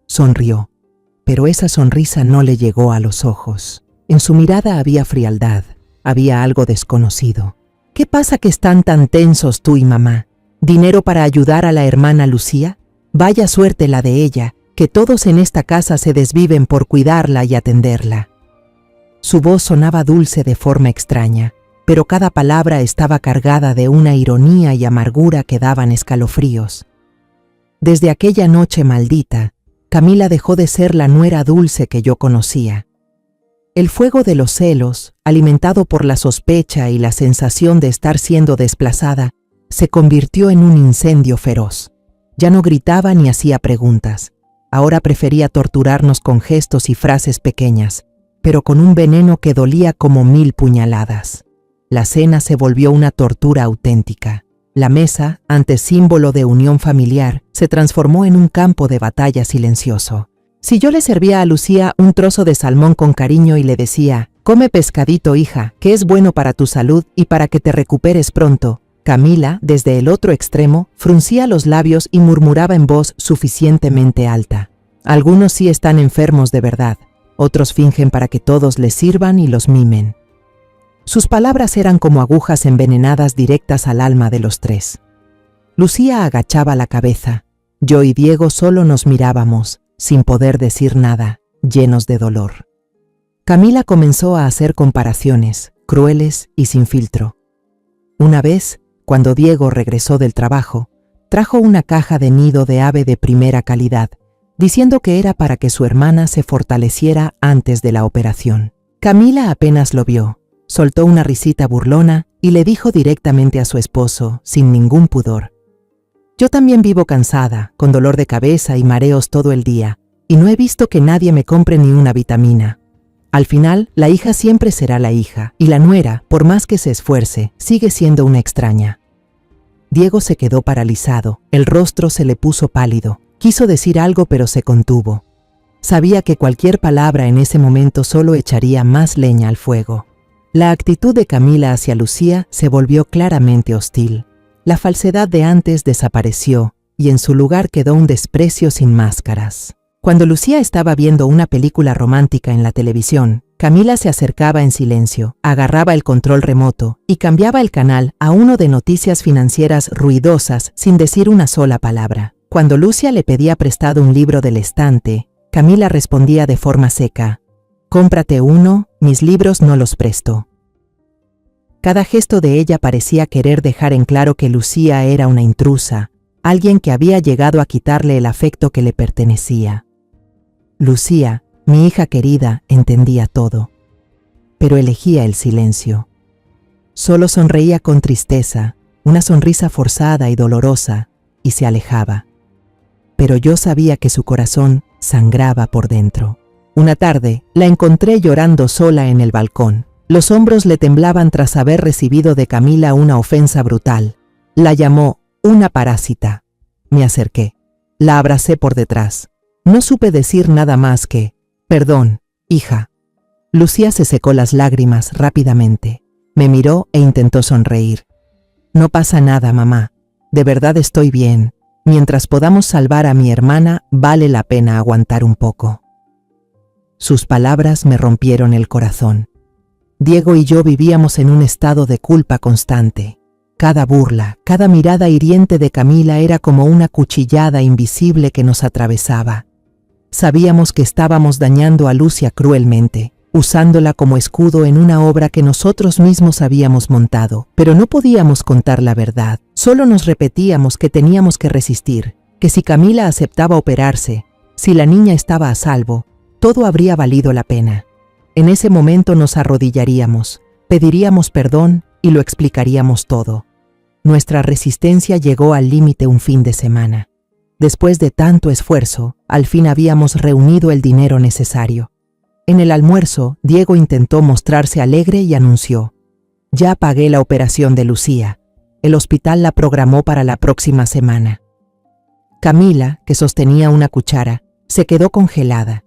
S1: Sonrió, pero esa sonrisa no le llegó a los ojos. En su mirada había frialdad, había algo desconocido. ¿Qué pasa que están tan tensos tú y mamá? ¿Dinero para ayudar a la hermana Lucía? Vaya suerte la de ella, que todos en esta casa se desviven por cuidarla y atenderla. Su voz sonaba dulce de forma extraña, pero cada palabra estaba cargada de una ironía y amargura que daban escalofríos. Desde aquella noche maldita, Camila dejó de ser la nuera dulce que yo conocía. El fuego de los celos, alimentado por la sospecha y la sensación de estar siendo desplazada, se convirtió en un incendio feroz. Ya no gritaba ni hacía preguntas. Ahora prefería torturarnos con gestos y frases pequeñas, pero con un veneno que dolía como 1000 puñaladas. La cena se volvió una tortura auténtica. La mesa, antes símbolo de unión familiar, se transformó en un campo de batalla silencioso. Si yo le servía a Lucía un trozo de salmón con cariño y le decía, «Come pescadito, hija, que es bueno para tu salud y para que te recuperes pronto», Camila, desde el otro extremo, fruncía los labios y murmuraba en voz suficientemente alta. Algunos sí están enfermos de verdad, otros fingen para que todos les sirvan y los mimen. Sus palabras eran como agujas envenenadas directas al alma de los tres. Lucía agachaba la cabeza. Yo y Diego solo nos mirábamos, sin poder decir nada, llenos de dolor. Camila comenzó a hacer comparaciones, crueles y sin filtro. Una vez, cuando Diego regresó del trabajo, trajo una caja de nido de ave de primera calidad, diciendo que era para que su hermana se fortaleciera antes de la operación. Camila apenas lo vio, soltó una risita burlona y le dijo directamente a su esposo, sin ningún pudor: «Yo también vivo cansada, con dolor de cabeza y mareos todo el día, y no he visto que nadie me compre ni una vitamina». Al final, la hija siempre será la hija, y la nuera, por más que se esfuerce, sigue siendo una extraña. Diego se quedó paralizado, el rostro se le puso pálido. Quiso decir algo pero se contuvo. Sabía que cualquier palabra en ese momento solo echaría más leña al fuego. La actitud de Camila hacia Lucía se volvió claramente hostil. La falsedad de antes desapareció y en su lugar quedó un desprecio sin máscaras. Cuando Lucía estaba viendo una película romántica en la televisión, Camila se acercaba en silencio, agarraba el control remoto y cambiaba el canal a uno de noticias financieras ruidosas sin decir una sola palabra. Cuando Lucía le pedía prestado un libro del estante, Camila respondía de forma seca: «Cómprate uno, mis libros no los presto». Cada gesto de ella parecía querer dejar en claro que Lucía era una intrusa, alguien que había llegado a quitarle el afecto que le pertenecía. Lucía, mi hija querida, entendía todo, pero elegía el silencio. Solo sonreía con tristeza, una sonrisa forzada y dolorosa, y se alejaba. Pero yo sabía que su corazón sangraba por dentro. Una tarde, la encontré llorando sola en el balcón. Los hombros le temblaban tras haber recibido de Camila una ofensa brutal. La llamó una parásita. Me acerqué. La abracé por detrás. No supe decir nada más que: «Perdón, hija». Lucía se secó las lágrimas rápidamente. Me miró e intentó sonreír. «No pasa nada, mamá. De verdad estoy bien. Mientras podamos salvar a mi hermana, vale la pena aguantar un poco». Sus palabras me rompieron el corazón. Diego y yo vivíamos en un estado de culpa constante. Cada burla, cada mirada hiriente de Camila era como una cuchillada invisible que nos atravesaba. Sabíamos que estábamos dañando a Lucía cruelmente, usándola como escudo en una obra que nosotros mismos habíamos montado, pero no podíamos contar la verdad. Solo nos repetíamos que teníamos que resistir, que si Camila aceptaba operarse, si la niña estaba a salvo, todo habría valido la pena. En ese momento nos arrodillaríamos, pediríamos perdón y lo explicaríamos todo. Nuestra resistencia llegó al límite un fin de semana. Después de tanto esfuerzo, al fin habíamos reunido el dinero necesario. En el almuerzo, Diego intentó mostrarse alegre y anunció: «Ya pagué la operación de Lucía. El hospital la programó para la próxima semana». Camila, que sostenía una cuchara, se quedó congelada.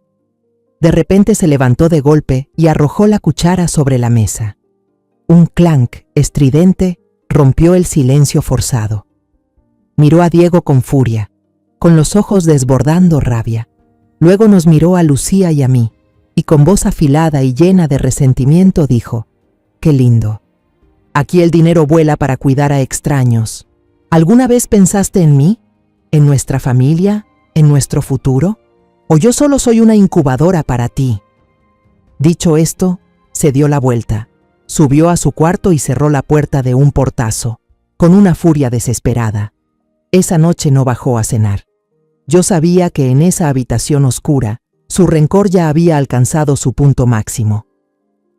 S1: De repente se levantó de golpe y arrojó la cuchara sobre la mesa. Un clank estridente rompió el silencio forzado. Miró a Diego con furia, con los ojos desbordando rabia. Luego nos miró a Lucía y a mí, y con voz afilada y llena de resentimiento dijo: «Qué lindo. Aquí el dinero vuela para cuidar a extraños. ¿Alguna vez pensaste en mí? ¿En nuestra familia? ¿En nuestro futuro? ¿O yo solo soy una incubadora para ti?» Dicho esto, se dio la vuelta, subió a su cuarto y cerró la puerta de un portazo, con una furia desesperada. Esa noche no bajó a cenar. Yo sabía que en esa habitación oscura, su rencor ya había alcanzado su punto máximo.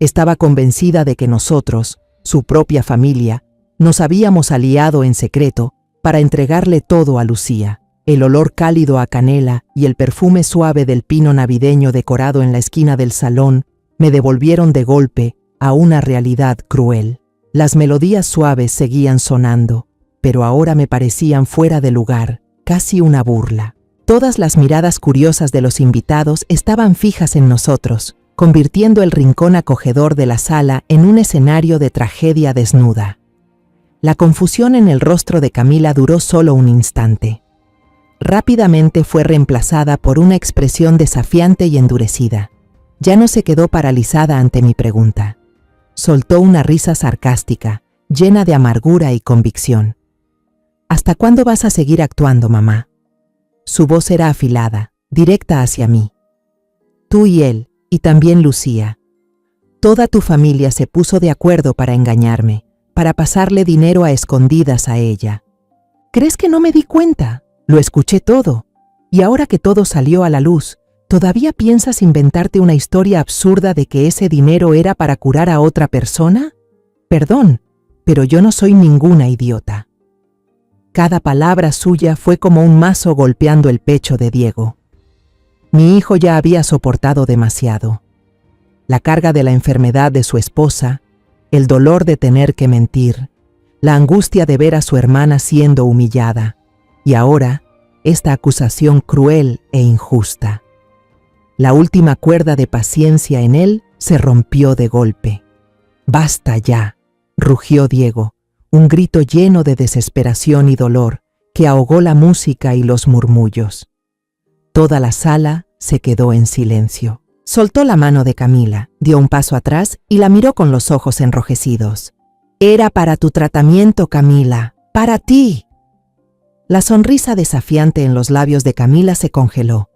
S1: Estaba convencida de que nosotros, su propia familia, nos habíamos aliado en secreto para entregarle todo a Lucía. El olor cálido a canela y el perfume suave del pino navideño decorado en la esquina del salón me devolvieron de golpe a una realidad cruel. Las melodías suaves seguían sonando, pero ahora me parecían fuera de lugar, casi una burla. Todas las miradas curiosas de los invitados estaban fijas en nosotros, convirtiendo el rincón acogedor de la sala en un escenario de tragedia desnuda. La confusión en el rostro de Camila duró solo un instante. Rápidamente fue reemplazada por una expresión desafiante y endurecida. Ya no se quedó paralizada ante mi pregunta. Soltó una risa sarcástica, llena de amargura y convicción. «¿Hasta cuándo vas a seguir actuando, mamá?». Su voz era afilada, directa hacia mí. «Tú y él, y también Lucía. Toda tu familia se puso de acuerdo para engañarme, para pasarle dinero a escondidas a ella. ¿Crees que no me di cuenta? Lo escuché todo. Y ahora que todo salió a la luz, ¿todavía piensas inventarte una historia absurda de que ese dinero era para curar a otra persona? Perdón, pero yo no soy ninguna idiota». Cada palabra suya fue como un mazo golpeando el pecho de Diego. Mi hijo ya había soportado demasiado. La carga de la enfermedad de su esposa, el dolor de tener que mentir, la angustia de ver a su hermana siendo humillada, y ahora esta acusación cruel e injusta. La última cuerda de paciencia en él se rompió de golpe. «Basta ya», rugió Diego, un grito lleno de desesperación y dolor que ahogó la música y los murmullos. Toda la sala se quedó en silencio. Soltó la mano de Camila, dio un paso atrás y la miró con los ojos enrojecidos. «Era para tu tratamiento, Camila, para ti». La sonrisa desafiante en los labios de Camila se congeló.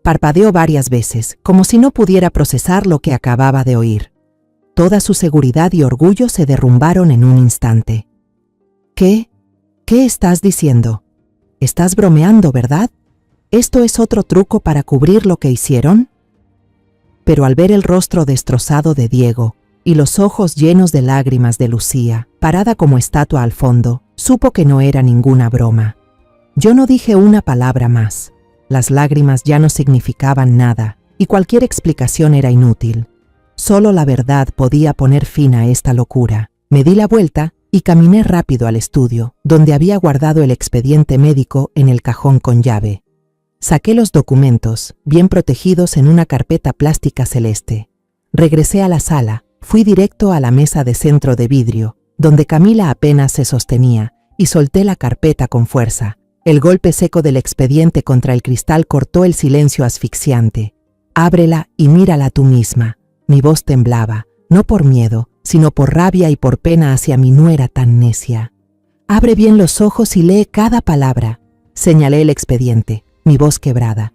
S1: Parpadeó varias veces, como si no pudiera procesar lo que acababa de oír. Toda su seguridad y orgullo se derrumbaron en un instante. ¿Qué? ¿Qué estás diciendo? Estás bromeando, ¿verdad? ¿Esto es otro truco para cubrir lo que hicieron? Pero al ver el rostro destrozado de Diego y los ojos llenos de lágrimas de Lucía, parada como estatua al fondo, supo que no era ninguna broma. Yo no dije una palabra más. Las lágrimas ya no significaban nada y cualquier explicación era inútil. Solo la verdad podía poner fin a esta locura. Me di la vuelta y caminé rápido al estudio, donde había guardado el expediente médico en el cajón con llave. Saqué los documentos, bien protegidos en una carpeta plástica celeste. Regresé a la sala, fui directo a la mesa de centro de vidrio, donde Camila apenas se sostenía, y solté la carpeta con fuerza. El golpe seco del expediente contra el cristal cortó el silencio asfixiante. «Ábrela y mírala tú misma». Mi voz temblaba, no por miedo, sino por rabia y por pena hacia mi nuera tan necia. «Abre bien los ojos y lee cada palabra», señalé el expediente, mi voz quebrada.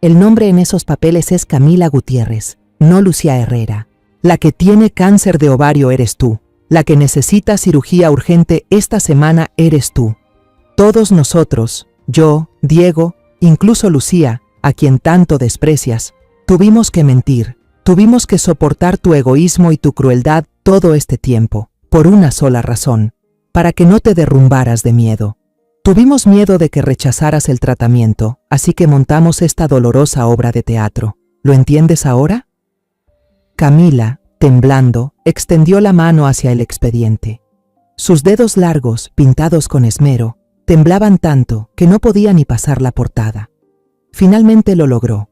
S1: «El nombre en esos papeles es Camila Gutiérrez, no Lucía Herrera. La que tiene cáncer de ovario eres tú. La que necesita cirugía urgente esta semana eres tú. Todos nosotros, yo, Diego, incluso Lucía, a quien tanto desprecias, tuvimos que mentir, tuvimos que soportar tu egoísmo y tu crueldad todo este tiempo, por una sola razón, para que no te derrumbaras de miedo. Tuvimos miedo de que rechazaras el tratamiento, así que montamos esta dolorosa obra de teatro. ¿Lo entiendes ahora?» Camila, temblando, extendió la mano hacia el expediente. Sus dedos largos, pintados con esmero, temblaban tanto que no podía ni pasar la portada. Finalmente lo logró.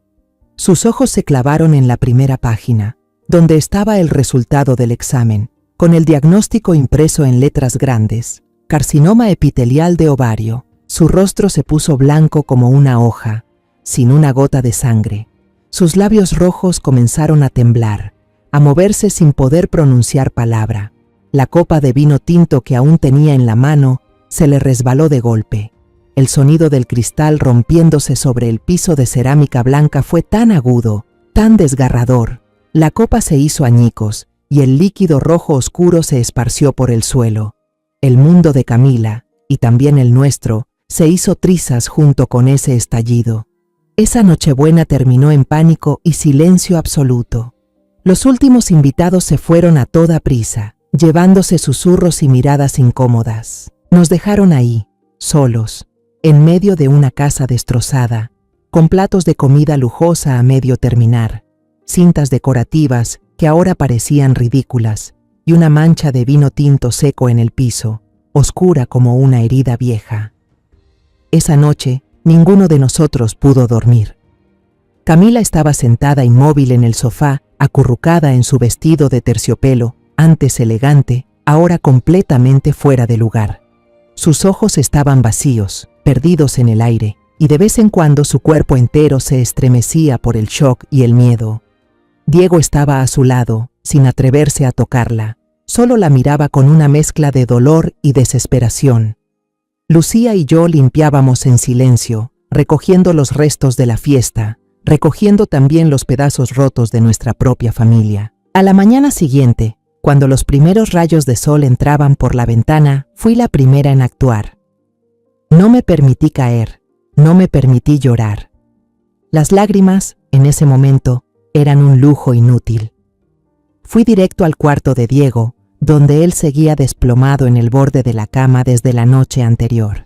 S1: Sus ojos se clavaron en la primera página, donde estaba el resultado del examen, con el diagnóstico impreso en letras grandes: carcinoma epitelial de ovario. Su rostro se puso blanco como una hoja, sin una gota de sangre. Sus labios rojos comenzaron a temblar, a moverse sin poder pronunciar palabra. La copa de vino tinto que aún tenía en la mano se le resbaló de golpe. El sonido del cristal rompiéndose sobre el piso de cerámica blanca fue tan agudo, tan desgarrador. La copa se hizo añicos y el líquido rojo oscuro se esparció por el suelo. El mundo de Camila, y también el nuestro, se hizo trizas junto con ese estallido. Esa Nochebuena terminó en pánico y silencio absoluto. Los últimos invitados se fueron a toda prisa, llevándose susurros y miradas incómodas. Nos dejaron ahí, solos, en medio de una casa destrozada, con platos de comida lujosa a medio terminar, cintas decorativas que ahora parecían ridículas, y una mancha de vino tinto seco en el piso, oscura como una herida vieja. Esa noche, ninguno de nosotros pudo dormir. Camila estaba sentada inmóvil en el sofá, acurrucada en su vestido de terciopelo, antes elegante, ahora completamente fuera de lugar. Sus ojos estaban vacíos, perdidos en el aire, y de vez en cuando su cuerpo entero se estremecía por el shock y el miedo. Diego estaba a su lado, sin atreverse a tocarla, solo la miraba con una mezcla de dolor y desesperación. Lucía y yo limpiábamos en silencio, recogiendo los restos de la fiesta, recogiendo también los pedazos rotos de nuestra propia familia. A la mañana siguiente, cuando los primeros rayos de sol entraban por la ventana, fui la primera en actuar. No me permití caer, no me permití llorar. Las lágrimas, en ese momento, eran un lujo inútil. Fui directo al cuarto de Diego, donde él seguía desplomado en el borde de la cama desde la noche anterior.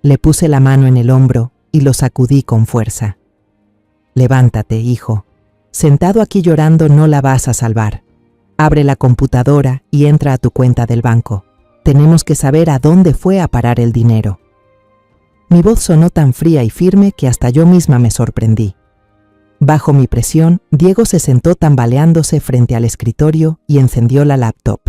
S1: Le puse la mano en el hombro y lo sacudí con fuerza. «Levántate, hijo. Sentado aquí llorando no la vas a salvar. Abre la computadora y entra a tu cuenta del banco. Tenemos que saber a dónde fue a parar el dinero». Mi voz sonó tan fría y firme que hasta yo misma me sorprendí. Bajo mi presión, Diego se sentó tambaleándose frente al escritorio y encendió la laptop.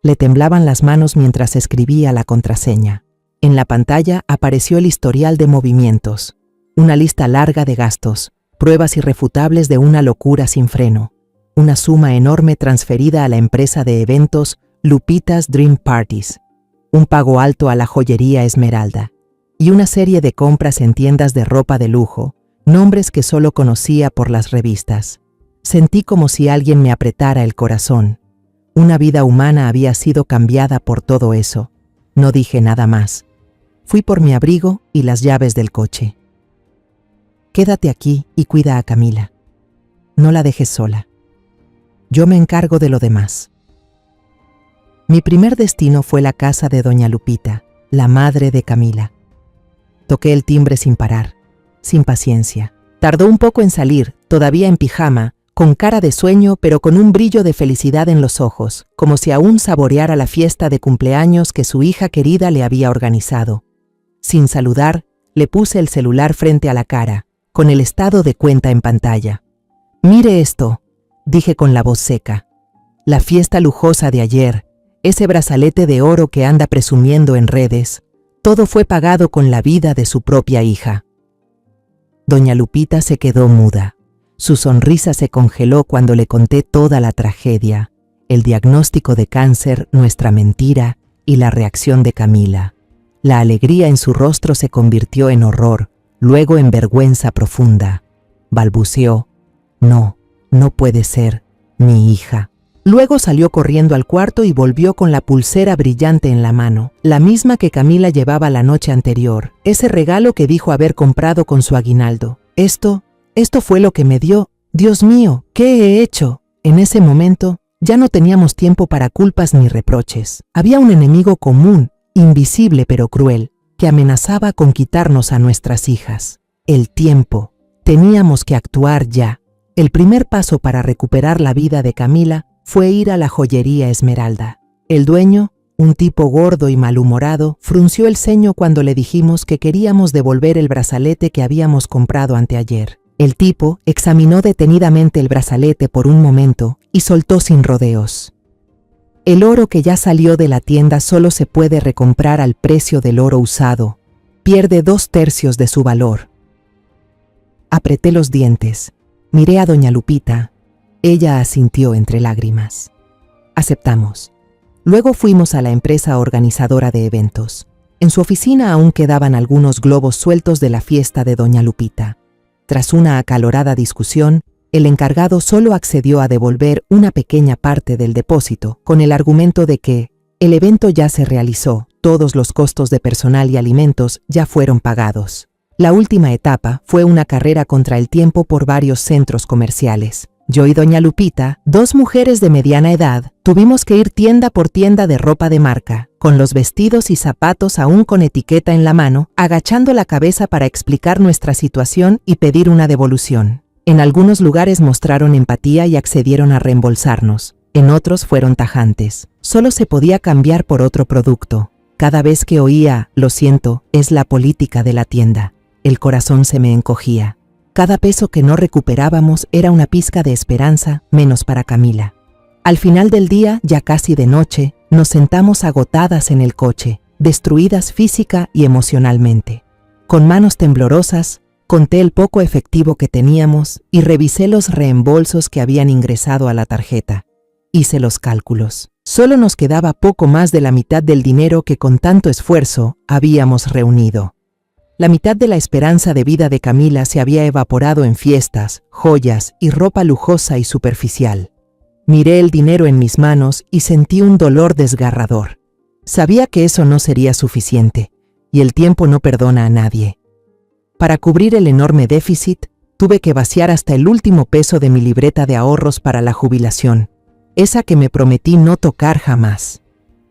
S1: Le temblaban las manos mientras escribía la contraseña. En la pantalla apareció el historial de movimientos, una lista larga de gastos, pruebas irrefutables de una locura sin freno, una suma enorme transferida a la empresa de eventos Lupita's Dream Parties, un pago alto a la joyería Esmeralda, y una serie de compras en tiendas de ropa de lujo, nombres que solo conocía por las revistas. Sentí como si alguien me apretara el corazón. Una vida humana había sido cambiada por todo eso. No dije nada más. Fui por mi abrigo y las llaves del coche. Quédate aquí y cuida a Camila. No la dejes sola. Yo me encargo de lo demás. Mi primer destino fue la casa de doña Lupita, la madre de Camila. Toqué el timbre sin parar, sin paciencia. Tardó un poco en salir, todavía en pijama, con cara de sueño pero con un brillo de felicidad en los ojos, como si aún saboreara la fiesta de cumpleaños que su hija querida le había organizado. Sin saludar, le puse el celular frente a la cara, con el estado de cuenta en pantalla. «Mire esto», dije con la voz seca. «La fiesta lujosa de ayer, ese brazalete de oro que anda presumiendo en redes, todo fue pagado con la vida de su propia hija». Doña Lupita se quedó muda. Su sonrisa se congeló cuando le conté toda la tragedia, el diagnóstico de cáncer, nuestra mentira y la reacción de Camila. La alegría en su rostro se convirtió en horror, luego en vergüenza profunda. Balbuceó: «No, no puede ser, mi hija». Luego salió corriendo al cuarto y volvió con la pulsera brillante en la mano, la misma que Camila llevaba la noche anterior, ese regalo que dijo haber comprado con su aguinaldo. Esto fue lo que me dio. Dios mío, ¿qué he hecho? En ese momento, ya no teníamos tiempo para culpas ni reproches. Había un enemigo común, invisible pero cruel, que amenazaba con quitarnos a nuestras hijas. El tiempo. Teníamos que actuar ya. El primer paso para recuperar la vida de Camila fue ir a la joyería Esmeralda. El dueño, un tipo gordo y malhumorado, frunció el ceño cuando le dijimos que queríamos devolver el brazalete que habíamos comprado anteayer. El tipo examinó detenidamente el brazalete por un momento y soltó sin rodeos: «El oro que ya salió de la tienda solo se puede recomprar al precio del oro usado. Pierde 2/3 de su valor». Apreté los dientes. Miré a doña Lupita. Ella asintió entre lágrimas. Aceptamos. Luego fuimos a la empresa organizadora de eventos. En su oficina aún quedaban algunos globos sueltos de la fiesta de doña Lupita. Tras una acalorada discusión, el encargado solo accedió a devolver una pequeña parte del depósito, con el argumento de que el evento ya se realizó, todos los costos de personal y alimentos ya fueron pagados. La última etapa fue una carrera contra el tiempo por varios centros comerciales. Yo y doña Lupita, dos mujeres de mediana edad, tuvimos que ir tienda por tienda de ropa de marca, con los vestidos y zapatos aún con etiqueta en la mano, agachando la cabeza para explicar nuestra situación y pedir una devolución. En algunos lugares mostraron empatía y accedieron a reembolsarnos. En otros fueron tajantes. Solo se podía cambiar por otro producto. Cada vez que oía «lo siento, es la política de la tienda», el corazón se me encogía. Cada peso que no recuperábamos era una pizca de esperanza, menos para Camila. Al final del día, ya casi de noche, nos sentamos agotadas en el coche, destruidas física y emocionalmente. Con manos temblorosas, conté el poco efectivo que teníamos y revisé los reembolsos que habían ingresado a la tarjeta. Hice los cálculos. Solo nos quedaba poco más de la mitad del dinero que con tanto esfuerzo habíamos reunido. La mitad de la esperanza de vida de Camila se había evaporado en fiestas, joyas y ropa lujosa y superficial. Miré el dinero en mis manos y sentí un dolor desgarrador. Sabía que eso no sería suficiente, y el tiempo no perdona a nadie. Para cubrir el enorme déficit, tuve que vaciar hasta el último peso de mi libreta de ahorros para la jubilación, esa que me prometí no tocar jamás.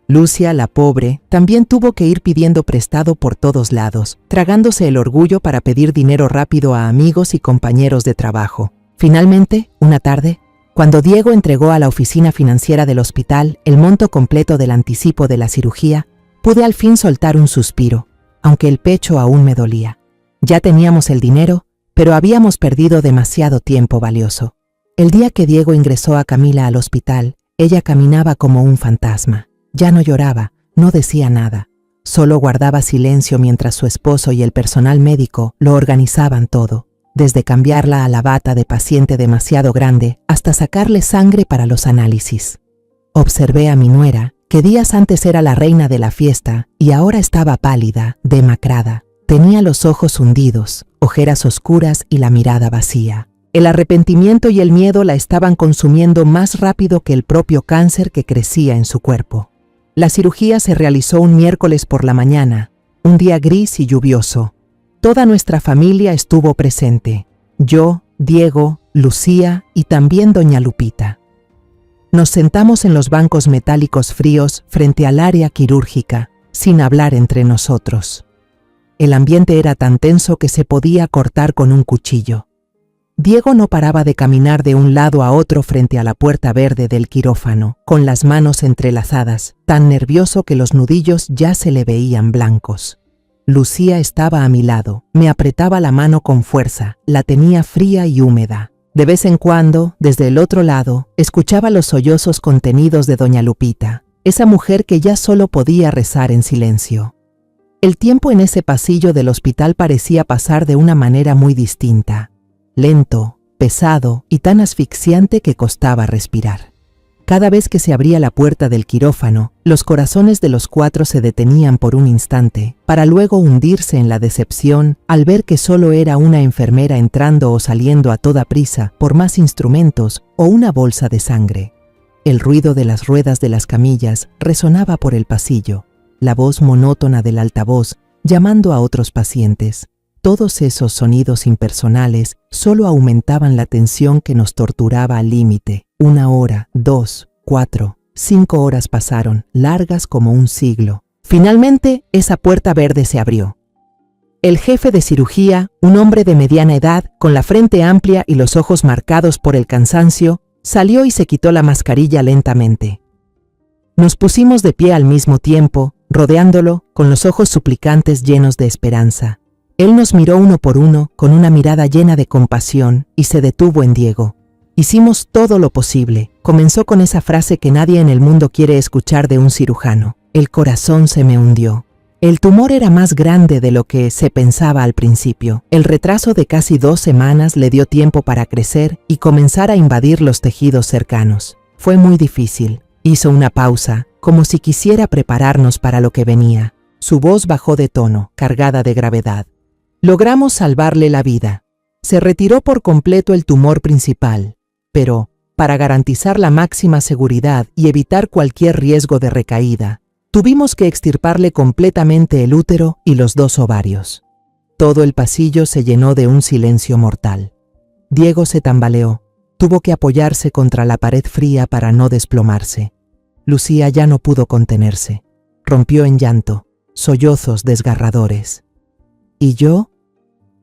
S1: Lucia, la pobre, también tuvo que ir pidiendo prestado por todos lados, tragándose el orgullo para pedir dinero rápido a amigos y compañeros de trabajo. Finalmente, una tarde, cuando Diego entregó a la oficina financiera del hospital el monto completo del anticipo de la cirugía, pude al fin soltar un suspiro, aunque el pecho aún me dolía. Ya teníamos el dinero, pero habíamos perdido demasiado tiempo valioso. El día que Diego ingresó a Camila al hospital, ella caminaba como un fantasma. Ya no lloraba, no decía nada. Solo guardaba silencio mientras su esposo y el personal médico lo organizaban todo, desde cambiarla a la bata de paciente demasiado grande hasta sacarle sangre para los análisis. Observé a mi nuera, que días antes era la reina de la fiesta y ahora estaba pálida, demacrada. Tenía los ojos hundidos, ojeras oscuras y la mirada vacía. El arrepentimiento y el miedo la estaban consumiendo más rápido que el propio cáncer que crecía en su cuerpo. La cirugía se realizó un miércoles por la mañana, un día gris y lluvioso. Toda nuestra familia estuvo presente. Yo, Diego, Lucía y también doña Lupita. Nos sentamos en los bancos metálicos fríos frente al área quirúrgica, sin hablar entre nosotros. El ambiente era tan tenso que se podía cortar con un cuchillo. Diego no paraba de caminar de un lado a otro frente a la puerta verde del quirófano, con las manos entrelazadas, tan nervioso que los nudillos ya se le veían blancos. Lucía estaba a mi lado, me apretaba la mano con fuerza, la tenía fría y húmeda. De vez en cuando, desde el otro lado, escuchaba los sollozos contenidos de doña Lupita, esa mujer que ya solo podía rezar en silencio. El tiempo en ese pasillo del hospital parecía pasar de una manera muy distinta. Lento, pesado y tan asfixiante que costaba respirar. Cada vez que se abría la puerta del quirófano, los corazones de los cuatro se detenían por un instante, para luego hundirse en la decepción al ver que solo era una enfermera entrando o saliendo a toda prisa por más instrumentos o una bolsa de sangre. El ruido de las ruedas de las camillas resonaba por el pasillo, la voz monótona del altavoz llamando a otros pacientes. Todos esos sonidos impersonales solo aumentaban la tensión que nos torturaba al límite. 1 hora, 2, 4, 5 horas pasaron, largas como un siglo. Finalmente, esa puerta verde se abrió. El jefe de cirugía, un hombre de mediana edad, con la frente amplia y los ojos marcados por el cansancio, salió y se quitó la mascarilla lentamente. Nos pusimos de pie al mismo tiempo, rodeándolo, con los ojos suplicantes llenos de esperanza. Él nos miró uno por uno con una mirada llena de compasión y se detuvo en Diego. Hicimos todo lo posible. Comenzó con esa frase que nadie en el mundo quiere escuchar de un cirujano. El corazón se me hundió. El tumor era más grande de lo que se pensaba al principio. El retraso de casi 2 semanas le dio tiempo para crecer y comenzar a invadir los tejidos cercanos. Fue muy difícil. Hizo una pausa, como si quisiera prepararnos para lo que venía. Su voz bajó de tono, cargada de gravedad. Logramos salvarle la vida. Se retiró por completo el tumor principal, pero, para garantizar la máxima seguridad y evitar cualquier riesgo de recaída, tuvimos que extirparle completamente el útero y los 2 ovarios. Todo el pasillo se llenó de un silencio mortal. Diego se tambaleó. Tuvo que apoyarse contra la pared fría para no desplomarse. Lucía ya no pudo contenerse. Rompió en llanto, sollozos desgarradores. Y yo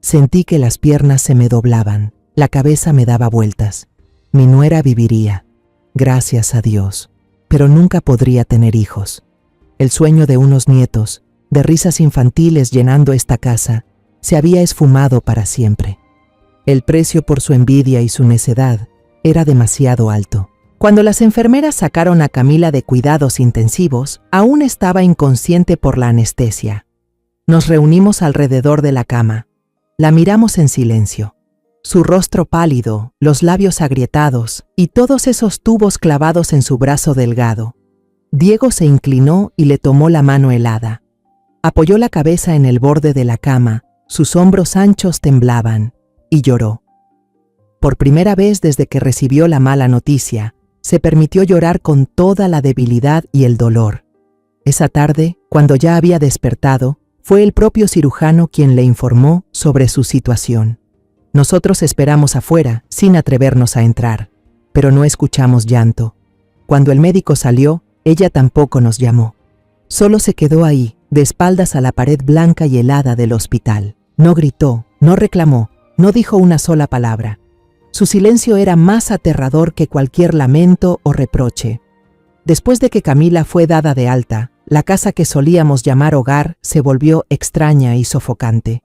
S1: sentí que las piernas se me doblaban, la cabeza me daba vueltas. Mi nuera viviría, gracias a Dios, pero nunca podría tener hijos. El sueño de unos nietos, de risas infantiles llenando esta casa, se había esfumado para siempre. El precio por su envidia y su necedad era demasiado alto. Cuando las enfermeras sacaron a Camila de cuidados intensivos, aún estaba inconsciente por la anestesia. Nos reunimos alrededor de la cama. La miramos en silencio. Su rostro pálido, los labios agrietados y todos esos tubos clavados en su brazo delgado. Diego se inclinó y le tomó la mano helada. Apoyó la cabeza en el borde de la cama, sus hombros anchos temblaban, y lloró. Por primera vez desde que recibió la mala noticia, se permitió llorar con toda la debilidad y el dolor. Esa tarde, cuando ya había despertado, fue el propio cirujano quien le informó sobre su situación. Nosotros esperamos afuera, sin atrevernos a entrar, pero no escuchamos llanto. Cuando el médico salió, ella tampoco nos llamó. Solo se quedó ahí, de espaldas a la pared blanca y helada del hospital. No gritó, no reclamó, no dijo una sola palabra. Su silencio era más aterrador que cualquier lamento o reproche. Después de que Camila fue dada de alta, la casa que solíamos llamar hogar se volvió extraña y sofocante.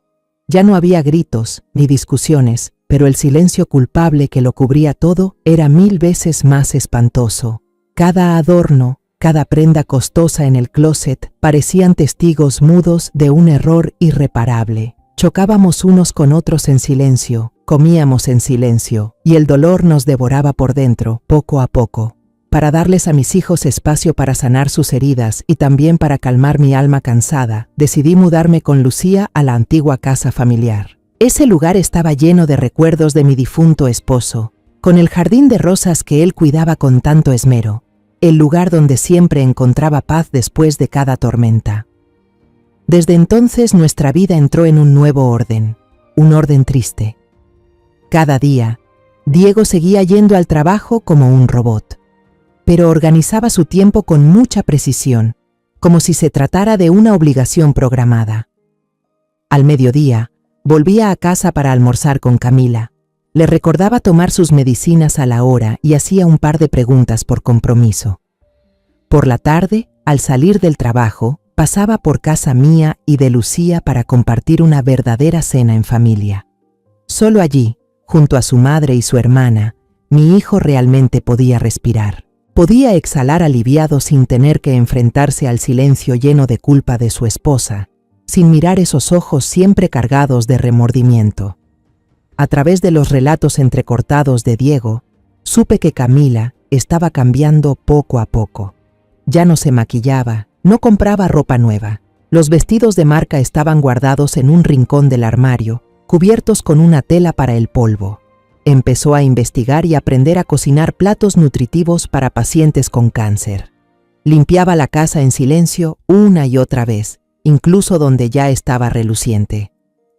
S1: Ya no había gritos ni discusiones, pero el silencio culpable que lo cubría todo era 1000 veces más espantoso. Cada adorno, cada prenda costosa en el closet parecían testigos mudos de un error irreparable. Chocábamos unos con otros en silencio, comíamos en silencio, y el dolor nos devoraba por dentro, poco a poco. Para darles a mis hijos espacio para sanar sus heridas y también para calmar mi alma cansada, decidí mudarme con Lucía a la antigua casa familiar. Ese lugar estaba lleno de recuerdos de mi difunto esposo, con el jardín de rosas que él cuidaba con tanto esmero, el lugar donde siempre encontraba paz después de cada tormenta. Desde entonces nuestra vida entró en un nuevo orden, un orden triste. Cada día, Diego seguía yendo al trabajo como un robot, pero organizaba su tiempo con mucha precisión, como si se tratara de una obligación programada. Al mediodía, volvía a casa para almorzar con Camila. Le recordaba tomar sus medicinas a la hora y hacía un par de preguntas por compromiso. Por la tarde, al salir del trabajo, pasaba por casa mía y de Lucía para compartir una verdadera cena en familia. Solo allí, junto a su madre y su hermana, mi hijo realmente podía respirar. Podía exhalar aliviado sin tener que enfrentarse al silencio lleno de culpa de su esposa, sin mirar esos ojos siempre cargados de remordimiento. A través de los relatos entrecortados de Diego, supe que Camila estaba cambiando poco a poco. Ya no se maquillaba, no compraba ropa nueva. Los vestidos de marca estaban guardados en un rincón del armario, cubiertos con una tela para el polvo. Empezó a investigar y aprender a cocinar platos nutritivos para pacientes con cáncer. Limpiaba la casa en silencio una y otra vez, incluso donde ya estaba reluciente.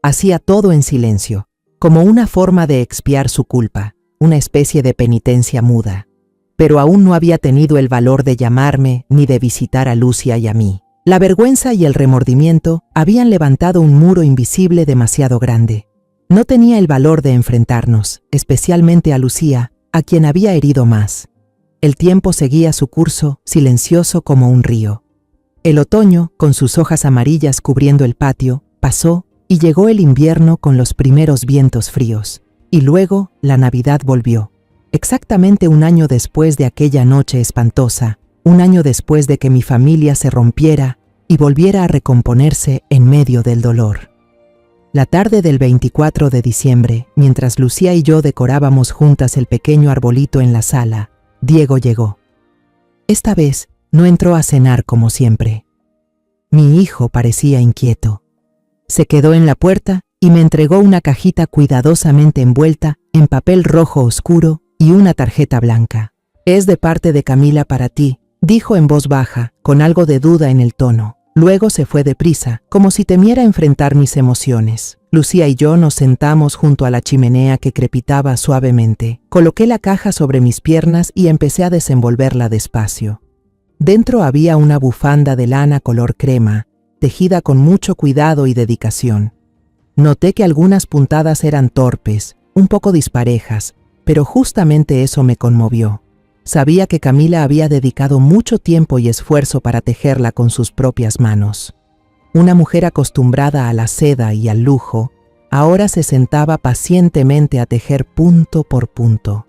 S1: Hacía todo en silencio, como una forma de expiar su culpa, una especie de penitencia muda. Pero aún no había tenido el valor de llamarme ni de visitar a Lucía y a mí. La vergüenza y el remordimiento habían levantado un muro invisible demasiado grande. No tenía el valor de enfrentarnos, especialmente a Lucía, a quien había herido más. El tiempo seguía su curso, silencioso como un río. El otoño, con sus hojas amarillas cubriendo el patio, pasó y llegó el invierno con los primeros vientos fríos. Y luego la Navidad volvió. Exactamente un año después de aquella noche espantosa, un año después de que mi familia se rompiera y volviera a recomponerse en medio del dolor. La tarde del 24 de diciembre, mientras Lucía y yo decorábamos juntas el pequeño arbolito en la sala, Diego llegó. Esta vez no entró a cenar como siempre. Mi hijo parecía inquieto. Se quedó en la puerta y me entregó una cajita cuidadosamente envuelta en papel rojo oscuro y una tarjeta blanca. «Es de parte de Camila para ti», dijo en voz baja, con algo de duda en el tono. Luego se fue deprisa, como si temiera enfrentar mis emociones. Lucía y yo nos sentamos junto a la chimenea que crepitaba suavemente. Coloqué la caja sobre mis piernas y empecé a desenvolverla despacio. Dentro había una bufanda de lana color crema, tejida con mucho cuidado y dedicación. Noté que algunas puntadas eran torpes, un poco disparejas, pero justamente eso me conmovió. Sabía que Camila había dedicado mucho tiempo y esfuerzo para tejerla con sus propias manos. Una mujer acostumbrada a la seda y al lujo, ahora se sentaba pacientemente a tejer punto por punto.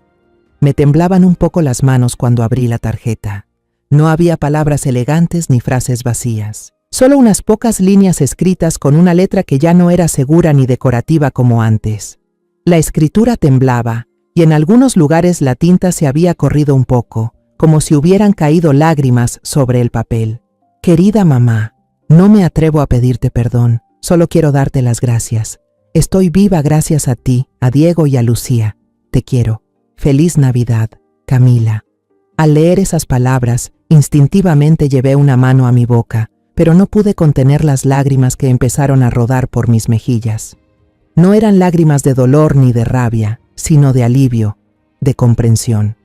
S1: Me temblaban un poco las manos cuando abrí la tarjeta. No había palabras elegantes ni frases vacías. Solo unas pocas líneas escritas con una letra que ya no era segura ni decorativa como antes. La escritura temblaba, y en algunos lugares la tinta se había corrido un poco, como si hubieran caído lágrimas sobre el papel. Querida mamá, no me atrevo a pedirte perdón, solo quiero darte las gracias. Estoy viva gracias a ti, a Diego y a Lucía. Te quiero. Feliz Navidad, Camila. Al leer esas palabras, instintivamente llevé una mano a mi boca, pero no pude contener las lágrimas que empezaron a rodar por mis mejillas. No eran lágrimas de dolor ni de rabia, sino de alivio, de comprensión.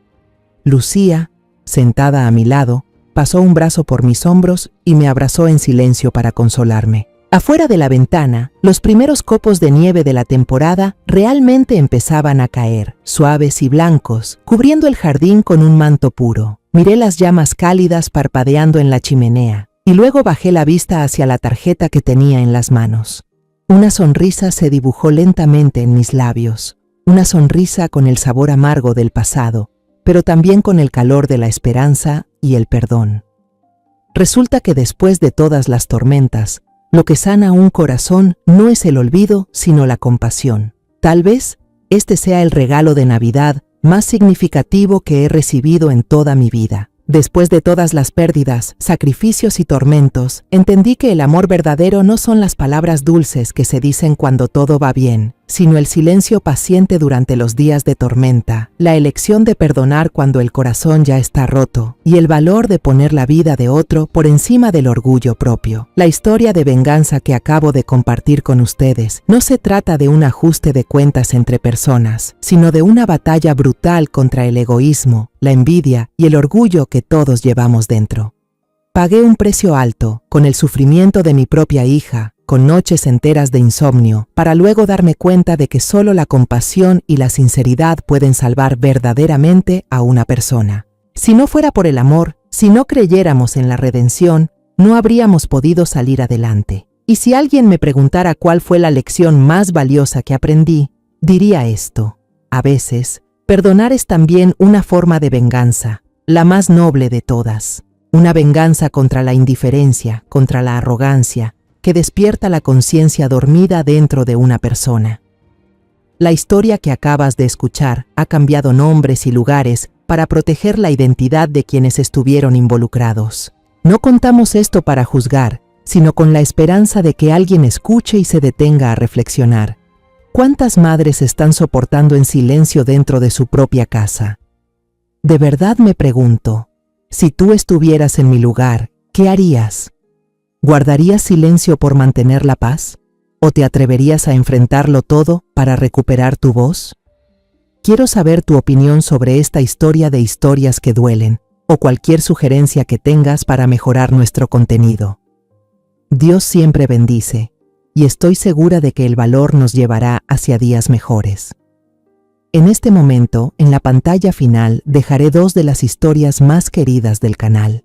S1: Lucía, sentada a mi lado, pasó un brazo por mis hombros y me abrazó en silencio para consolarme. Afuera de la ventana, los primeros copos de nieve de la temporada realmente empezaban a caer, suaves y blancos, cubriendo el jardín con un manto puro. Miré las llamas cálidas parpadeando en la chimenea, y luego bajé la vista hacia la tarjeta que tenía en las manos. Una sonrisa se dibujó lentamente en mis labios, una sonrisa con el sabor amargo del pasado, pero también con el calor de la esperanza y el perdón. Resulta que después de todas las tormentas, lo que sana un corazón no es el olvido, sino la compasión. Tal vez este sea el regalo de Navidad más significativo que he recibido en toda mi vida. Después de todas las pérdidas, sacrificios y tormentos, entendí que el amor verdadero no son las palabras dulces que se dicen cuando todo va bien, sino el silencio paciente durante los días de tormenta, la elección de perdonar cuando el corazón ya está roto, y el valor de poner la vida de otro por encima del orgullo propio. La historia de venganza que acabo de compartir con ustedes no se trata de un ajuste de cuentas entre personas, sino de una batalla brutal contra el egoísmo, la envidia y el orgullo que todos llevamos dentro. Pagué un precio alto, con el sufrimiento de mi propia hija, con noches enteras de insomnio, para luego darme cuenta de que solo la compasión y la sinceridad pueden salvar verdaderamente a una persona. Si no fuera por el amor, si no creyéramos en la redención, no habríamos podido salir adelante. Y si alguien me preguntara cuál fue la lección más valiosa que aprendí, diría esto: a veces, perdonar es también una forma de venganza, la más noble de todas. Una venganza contra la indiferencia, contra la arrogancia, que despierta la conciencia dormida dentro de una persona. La historia que acabas de escuchar ha cambiado nombres y lugares para proteger la identidad de quienes estuvieron involucrados. No contamos esto para juzgar, sino con la esperanza de que alguien escuche y se detenga a reflexionar. ¿Cuántas madres están soportando en silencio dentro de su propia casa? De verdad me pregunto, si tú estuvieras en mi lugar, ¿qué harías? ¿Guardarías silencio por mantener la paz? ¿O te atreverías a enfrentarlo todo para recuperar tu voz? Quiero saber tu opinión sobre esta historia de historias que duelen, o cualquier sugerencia que tengas para mejorar nuestro contenido. Dios siempre bendice, y estoy segura de que el valor nos llevará hacia días mejores. En este momento, en la pantalla final, dejaré 2 de las historias más queridas del canal.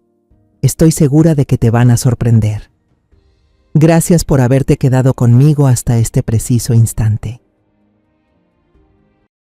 S1: Estoy segura de que te van a sorprender. Gracias por haberte quedado conmigo hasta este preciso instante.